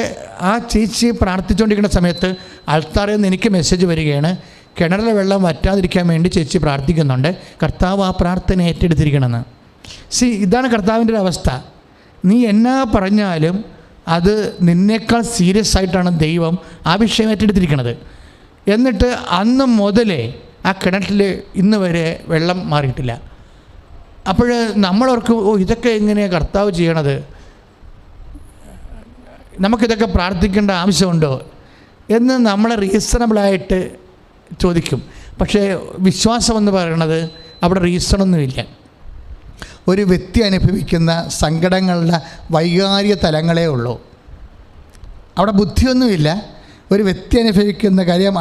ആ ചേച്ചി പ്രാർത്ഥിച്ചുകൊണ്ടിരിക്കുന്ന സമയത്ത് ആൾത്താറിൽ നിന്ന് എനിക്ക് മെസ്സേജ് വരികയാണ്, കിണറിലെ വെള്ളം വറ്റാതിരിക്കാൻ വേണ്ടി ചേച്ചി പ്രാർത്ഥിക്കുന്നുണ്ട്, കർത്താവ് ആ പ്രാർത്ഥന ഏറ്റെടുത്തിരിക്കണമെന്ന്. ഇതാണ് കർത്താവിൻ്റെ ഒരു അവസ്ഥ. നീ എന്നാ പറഞ്ഞാലും അത് നിന്നേക്കാൾ സീരിയസ് ആയിട്ടാണ് ദൈവം ആ വിഷയം ഏറ്റെടുത്തിരിക്കുന്നത്. എന്നിട്ട് അന്ന് മുതലേ ആ കിണറ്റിൽ ഇന്ന് വരെ വെള്ളം മാറിയിട്ടില്ല. അപ്പോൾ നമ്മളവർക്ക് ഇതൊക്കെ എങ്ങനെയാണ് കർത്താവ് ചെയ്യണത്, നമുക്കിതൊക്കെ പ്രാർത്ഥിക്കേണ്ട ആവശ്യമുണ്ടോ എന്ന് നമ്മളെ റീസണബിളായിട്ട് ചോദിക്കും. പക്ഷേ വിശ്വാസമെന്ന് പറയുന്നത് അവിടെ റീസണൊന്നുമില്ല. ഒരു വ്യക്തി അനുഭവിക്കുന്ന സങ്കടങ്ങളുടെ വൈകാരിക തലങ്ങളേ ഉള്ളൂ. അവിടെ ബുദ്ധിയൊന്നുമില്ല. ഒരു വ്യക്തി അനുഭവിക്കുന്ന കാര്യം,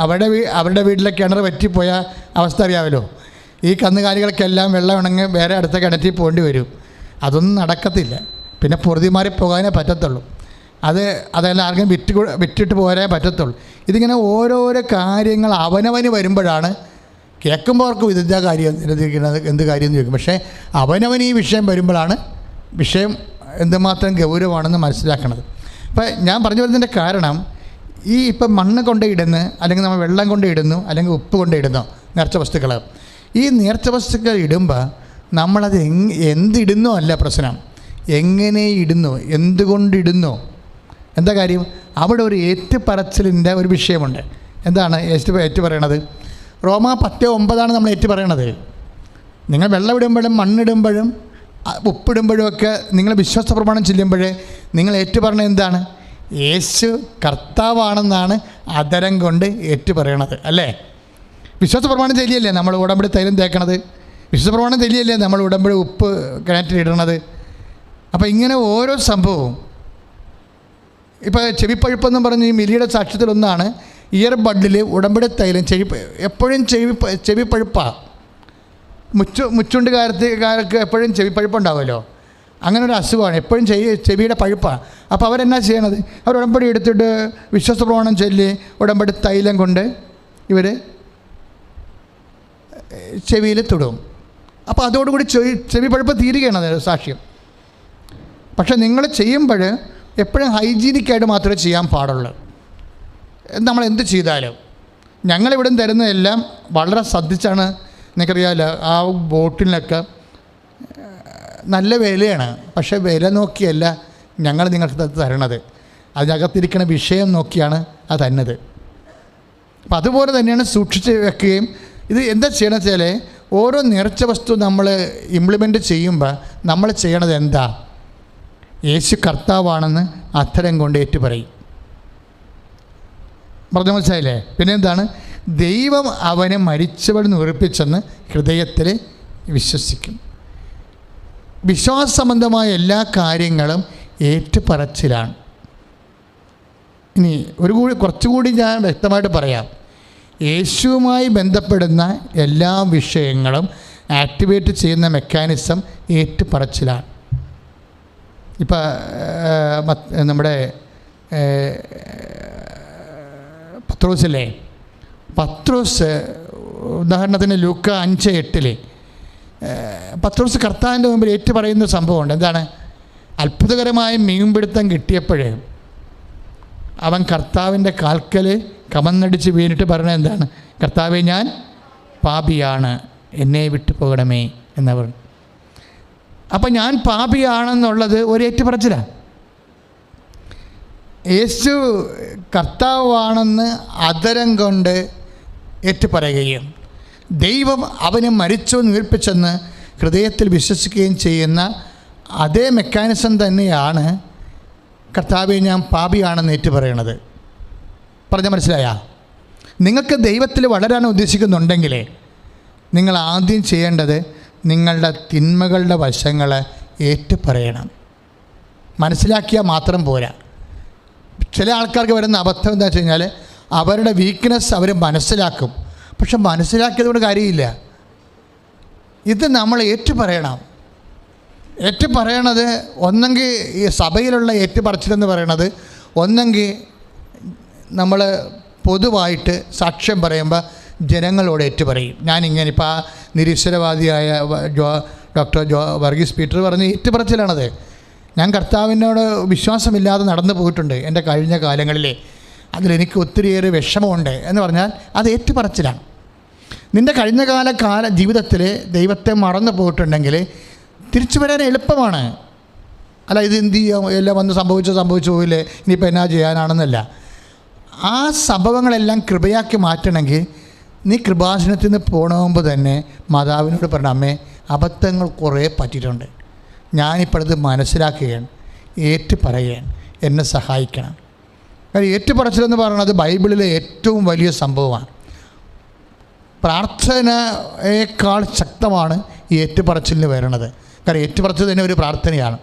അവരുടെ വീട്ടിലെ കിണർ വറ്റിപ്പോയ അവസ്ഥ അറിയാമല്ലോ. ഈ കന്നുകാലികൾക്കെല്ലാം വെള്ളം ഉണങ്ങി വേറെ അടുത്ത കിണറ്റിൽ പോകേണ്ടി വരും. അതൊന്നും നടക്കത്തില്ല. പിന്നെ പൊറുതി മാറി പോകാനേ പറ്റത്തുള്ളൂ. അതെല്ലാം ആർക്കും വിറ്റിട്ട് പോരാനേ പറ്റത്തുള്ളൂ. ഇതിങ്ങനെ ഓരോരോ കാര്യങ്ങൾ അവനവന് വരുമ്പോഴാണ് കേൾക്കുമ്പോൾ അവർക്ക് ഇതാ കാര്യം എന്ത് കാര്യം എന്ന് ചോദിക്കും. പക്ഷേ അവനവന് ഈ വിഷയം വരുമ്പോഴാണ് വിഷയം എന്തുമാത്രം ഗൗരവമാണെന്ന് മനസ്സിലാക്കണത്. അപ്പം ഞാൻ പറഞ്ഞു വരുന്നതിൻ്റെ കാരണം, ഈ ഇപ്പം മണ്ണ് കൊണ്ടിടുന്നു, അല്ലെങ്കിൽ നമ്മൾ വെള്ളം കൊണ്ടിടുന്നു, അല്ലെങ്കിൽ ഉപ്പ് കൊണ്ടിടുന്നു നേർച്ച വസ്തുക്കൾ. ഈ നേർച്ച വസ്തുക്കൾ ഇടുമ്പോൾ നമ്മളത് എന്തിടുന്നോ അല്ല പ്രശ്നം, എങ്ങനെ ഇടുന്നു, എന്തുകൊണ്ടിടുന്നു. എന്താ കാര്യം? അവിടെ ഒരു ഏറ്റുപറച്ചിലിൻ്റെ ഒരു വിഷയമുണ്ട്. എന്താണ് ഏറ്റു പറയണത്? റോമ 10:9 നമ്മൾ ഏറ്റു പറയണത്. നിങ്ങൾ വെള്ളം ഇടുമ്പോഴും മണ്ണിടുമ്പോഴും ഉപ്പിടുമ്പോഴും ഒക്കെ നിങ്ങൾ വിശ്വാസ പ്രമാണം ചെല്ലുമ്പോൾ നിങ്ങൾ ഏറ്റു പറഞ്ഞത് എന്താണ്? യേശു കർത്താവാണെന്നാണ് അധരം കൊണ്ട് ഏറ്റു പറയണത്, അല്ലേ? വിശ്വാസ പ്രമാണം ചെല്ലിയല്ലേ നമ്മൾ ഉടമ്പടി തൈലം തേക്കണത്? വിശ്വാസ പ്രമാണം ചെല്ലിയല്ലേ നമ്മൾ ഉടമ്പടി ഉപ്പ് കിണറ്റിലിടണത്? അപ്പോൾ ഇങ്ങനെ ഓരോ സംഭവവും, ഇപ്പോൾ ചെവിപ്പഴുപ്പെന്നും പറഞ്ഞ് ഈ മിലിയുടെ സാക്ഷ്യത്തിലൊന്നാണ് ഇയർ ബഡിൽ ഉടമ്പടി തൈലം എപ്പോഴും ചെവിപ്പഴുപ്പാണ്. മുച്ചുണ്ടുകാർക്ക് എപ്പോഴും ചെവിപ്പഴുപ്പുണ്ടാവുമല്ലോ. അങ്ങനെ ഒരു അസുഖമാണ്, എപ്പോഴും ചെവിയുടെ പഴുപ്പാണ്. അപ്പോൾ അവരെന്നാ ചെയ്യണത്? അവർ ഉടമ്പടി എടുത്തിട്ട് വിശ്വാസ പ്രമാണം ചൊല്ലി ഉടമ്പടി തൈലം കൊണ്ട് ഇവർ ചെവിയിൽ തൊടും. അപ്പോൾ അതോടുകൂടി ചെവി പഴുപ്പ് തീരുകയാണ് സാക്ഷ്യം. പക്ഷേ നിങ്ങൾ ചെയ്യുമ്പോൾ എപ്പോഴും ഹൈജീനിക്കായിട്ട് മാത്രമേ ചെയ്യാൻ പാടുള്ളൂ. നമ്മൾ എന്ത് ചെയ്താലും ഞങ്ങളിവിടെ തരുന്നതെല്ലാം വളരെ ശ്രദ്ധിച്ചാണ്. നിങ്ങൾക്കറിയാമല്ലോ, ആ ബോട്ടിലൊക്കെ നല്ല വിലയാണ്. പക്ഷേ വില നോക്കിയല്ല ഞങ്ങൾ നിങ്ങൾക്ക് തരണത്, അതിനകത്തിരിക്കുന്ന വിഷയം നോക്കിയാണ് അത് തന്നത്. അപ്പം അതുപോലെ തന്നെയാണ് സൂക്ഷിച്ച് വെക്കുകയും. ഇത് എന്താ ചെയ്യണമെന്ന് വെച്ചാൽ, ഓരോ നേർച്ച വസ്തു നമ്മൾ ഇംപ്ലിമെൻറ്റ് ചെയ്യുമ്പോൾ നമ്മൾ ചെയ്യണത് എന്താ? യേശു കർത്താവാണെന്ന് അധരം കൊണ്ട് ഏറ്റു പറയും. പറഞ്ഞു മനസ്സിലായില്ലേ? പിന്നെ എന്താണ്? ദൈവം അവനെ മരിച്ചവൻ ഉറപ്പിച്ചെന്ന് ഹൃദയത്തിൽ വിശ്വസിക്കും. വിശ്വാസ സംബന്ധമായ എല്ലാ കാര്യങ്ങളും ഏറ്റുപറച്ചിലാണ്. ഇനി കുറച്ചുകൂടി ഞാൻ വ്യക്തമായിട്ട് പറയാം. യേശുവുമായി ബന്ധപ്പെടുന്ന എല്ലാ വിഷയങ്ങളും ആക്ടിവേറ്റ് ചെയ്യുന്ന മെക്കാനിസം ഏറ്റുപറച്ചിലാണ്. ഇപ്പം നമ്മുടെ പത്രോസില്ലേ, പത്രോസ് ഉദാഹരണത്തിന് ലൂക്ക 5:8 പത്രോസ് കർത്താവിൻ്റെ മുമ്പിൽ ഏറ്റു പറയുന്ന സംഭവമുണ്ട്. എന്താണ്? അത്ഭുതകരമായ മീൻപിടുത്തം കിട്ടിയപ്പോൾ അവൻ കർത്താവിൻ്റെ കാൽക്കൽ കമന്നടിച്ച് വീണിട്ട് പറഞ്ഞത് എന്താണ്? കർത്താവേ, ഞാൻ പാപിയാണ്, എന്നെ വിട്ടു പോകണമേ എന്ന് പറഞ്ഞു. അപ്പം ഞാൻ പാപിയാണെന്നുള്ളത് ഒരു ഏറ്റുപറച്ചിലാണ്. യേശു കർത്താവാണെന്ന് അധരം കൊണ്ട് ഏറ്റുപറയുകയും ദൈവം അവനെ മരിച്ചെന്ന് ഉയർപ്പിച്ചെന്ന് ഹൃദയത്തിൽ വിശ്വസിക്കുകയും ചെയ്യുന്ന അതേ മെക്കാനിസം തന്നെയാണ് കർത്താവെ ഞാൻ പാപിയാണെന്ന് ഏറ്റുപറയണത്. പറഞ്ഞാൽ മനസ്സിലായാ? നിങ്ങൾക്ക് ദൈവത്തിൽ വളരാൻ ഉദ്ദേശിക്കുന്നുണ്ടെങ്കിൽ നിങ്ങൾ ആദ്യം ചെയ്യേണ്ടത് നിങ്ങളുടെ തിന്മകളുടെ വശങ്ങൾ ഏറ്റുപറയണം. മനസ്സിലാക്കിയാൽ മാത്രം പോരാ. ചില ആൾക്കാർക്ക് വരുന്ന അബദ്ധം എന്താ വെച്ച് കഴിഞ്ഞാൽ, അവരുടെ വീക്ക്നെസ് അവർ മനസ്സിലാക്കും, പക്ഷെ മനസ്സിലാക്കിയതുകൊണ്ട് കാര്യമില്ല. ഇത് നമ്മൾ ഏറ്റുപറയണം. ഏറ്റുപറയണത് ഒന്നെങ്കിൽ ഈ സഭയിലുള്ള ഏറ്റുപറച്ചിലെന്ന് പറയണത്, ഒന്നെങ്കിൽ നമ്മൾ പൊതുവായിട്ട് സാക്ഷ്യം പറയുമ്പോൾ ജനങ്ങളോട് ഏറ്റുപറയും. ഞാനിങ്ങനെ ഇപ്പോൾ ആ നിരീശ്വരവാദിയായ ഡോക്ടർ വർഗീസ് പീറ്റർ പറഞ്ഞ ഏറ്റുപറച്ചിലാണത്. ഞാൻ കർത്താവിനോട് വിശ്വാസമില്ലാതെ നടന്നു പോയിട്ടുണ്ട് എൻ്റെ കഴിഞ്ഞ കാലങ്ങളിൽ, അതിലെനിക്ക് ഒത്തിരിയേറെ വിഷമമുണ്ട് എന്ന് പറഞ്ഞാൽ അത് ഏറ്റുപറച്ചിലാണ്. നിൻ്റെ കഴിഞ്ഞ കാല ജീവിതത്തിൽ ദൈവത്തെ മറന്നു പോയിട്ടുണ്ടെങ്കിൽ തിരിച്ചു വരാൻ എളുപ്പമാണ്. അല്ല, ഇത് എന്ത് ചെയ്യാം, എല്ലാം വന്ന് സംഭവിച്ചു പോയില്ലേ, ഇനിയിപ്പോൾ എന്നാ ചെയ്യാനാണെന്നല്ല. ആ സംഭവങ്ങളെല്ലാം കൃപയാക്കി മാറ്റണമെങ്കിൽ നീ കൃപാസനത്തിൽ നിന്ന് പോകണമെങ്കിൽ തന്നെ മാതാവിനോട് പറഞ്ഞ, അമ്മേ, അബദ്ധങ്ങൾ കുറേ പറ്റിയിട്ടുണ്ട്, ഞാനിപ്പോഴത് മനസ്സിലാക്കുകയാണ്, ഏറ്റുപറയുകയാണ്, എന്നെ സഹായിക്കണം. കാരണം ഏറ്റുപറച്ചിലെന്ന് പറയുന്നത് ബൈബിളിലെ ഏറ്റവും വലിയ സംഭവമാണ്. പ്രാർത്ഥനയേക്കാൾ ശക്തമാണ് ഈ ഏറ്റുപറച്ചിലിന് വരുന്നത്. കാരണം ഏറ്റുപറച്ചിൽ തന്നെ ഒരു പ്രാർത്ഥനയാണ്.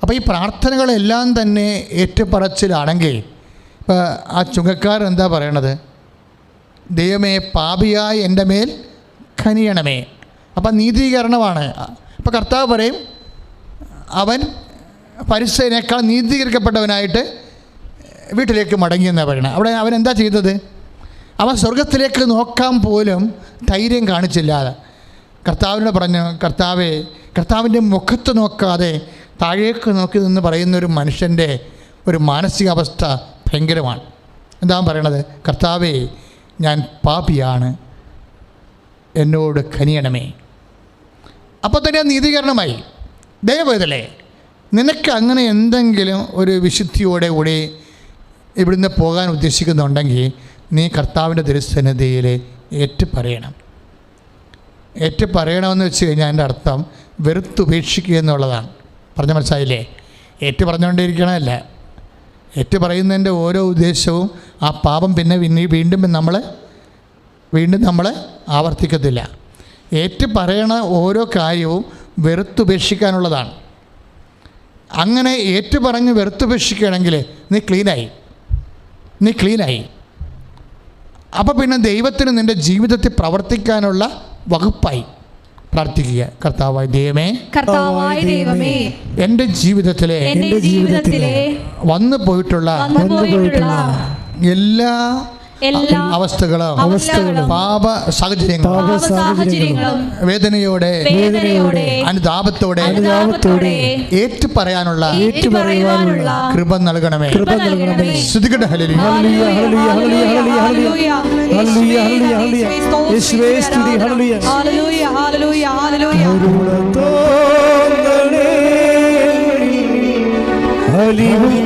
അപ്പോൾ ഈ പ്രാർത്ഥനകളെല്ലാം തന്നെ ഏറ്റുപറച്ചിലാണെങ്കിൽ ഇപ്പോൾ ആ ചുങ്കക്കാരൻ എന്താ പറയണത്? ദൈവമേ, പാപിയായ എൻ്റെ മേൽ കനിയണമേ. അപ്പം നീതീകരണമാണ്. അപ്പോൾ കർത്താവ് പറയും, അവൻ പരിസരനേക്കാൾ നീതീകരിക്കപ്പെട്ടവനായിട്ട് വീട്ടിലേക്ക് മടങ്ങിയെന്നാണ് പറയണത്. അവിടെ അവൻ എന്താ ചെയ്തത്? അവൻ സ്വർഗത്തിലേക്ക് നോക്കാൻ പോലും ധൈര്യം കാണിച്ചില്ലാതെ കർത്താവിനോട് പറഞ്ഞു, കർത്താവേ, കർത്താവിൻ്റെ മുഖത്ത് നോക്കാതെ താഴേക്ക് നോക്കി നിന്ന് പറയുന്നൊരു മനുഷ്യൻ്റെ ഒരു മാനസികാവസ്ഥ ഭയങ്കരമാണ്. എന്താ പറയണത്? കർത്താവേ, ഞാൻ പാപിയാണ്, എന്നോട് കനിയണമേ. അപ്പോൾ തന്നെ നീതീകരണമായി. ദയവേദലേ, നിനക്ക് അങ്ങനെ എന്തെങ്കിലും ഒരു വിശുദ്ധിയോടെ കൂടി ഇവിടുന്ന് പോകാൻ ഉദ്ദേശിക്കുന്നുണ്ടെങ്കിൽ നീ കർത്താവിൻ്റെ തിരുസന്നിധിയിൽ ഏറ്റുപറയണം. ഏറ്റുപറയണമെന്ന് വെച്ച് കഴിഞ്ഞാൽ എൻ്റെ അർത്ഥം വെറുത്തുപേക്ഷിക്കുക എന്നുള്ളതാണ്. പറഞ്ഞ മനസ്സിലായില്ലേ? പറഞ്ഞുകൊണ്ടിരിക്കണമല്ല. പറയുന്നതിൻ്റെ ഓരോ ഉദ്ദേശവും ആ പാപം പിന്നെ വീണ്ടും നമ്മൾ ആവർത്തിക്കത്തില്ല. പറയണ ഓരോ കാര്യവും വെറുത്തുപേക്ഷിക്കാനുള്ളതാണ്. അങ്ങനെ പറഞ്ഞ് വെറുത്തുപേക്ഷിക്കുകയാണെങ്കിൽ നീ ക്ലീനായി. അപ്പോൾ പിന്നെ ദൈവത്തിന് നിൻ്റെ ജീവിതത്തിൽ പ്രവർത്തിക്കാനുള്ള വകുപ്പായി. പ്രാർത്ഥിക്കുക, കർത്താവായ ദൈവമേ, എൻ്റെ ജീവിതത്തിലെ വന്നു പോയിട്ടുള്ള എല്ലാ അവസ്ഥകളും പാപ സാഹചര്യങ്ങളും വേദനയോടെ അനുതാപത്തോടെ ഏറ്റുപറയാനുള്ള കൃപ നൽകണമേ. ശ്രുതികട്ടെ ഹല്ലേലൂയ. ഹല്ലേലൂയ.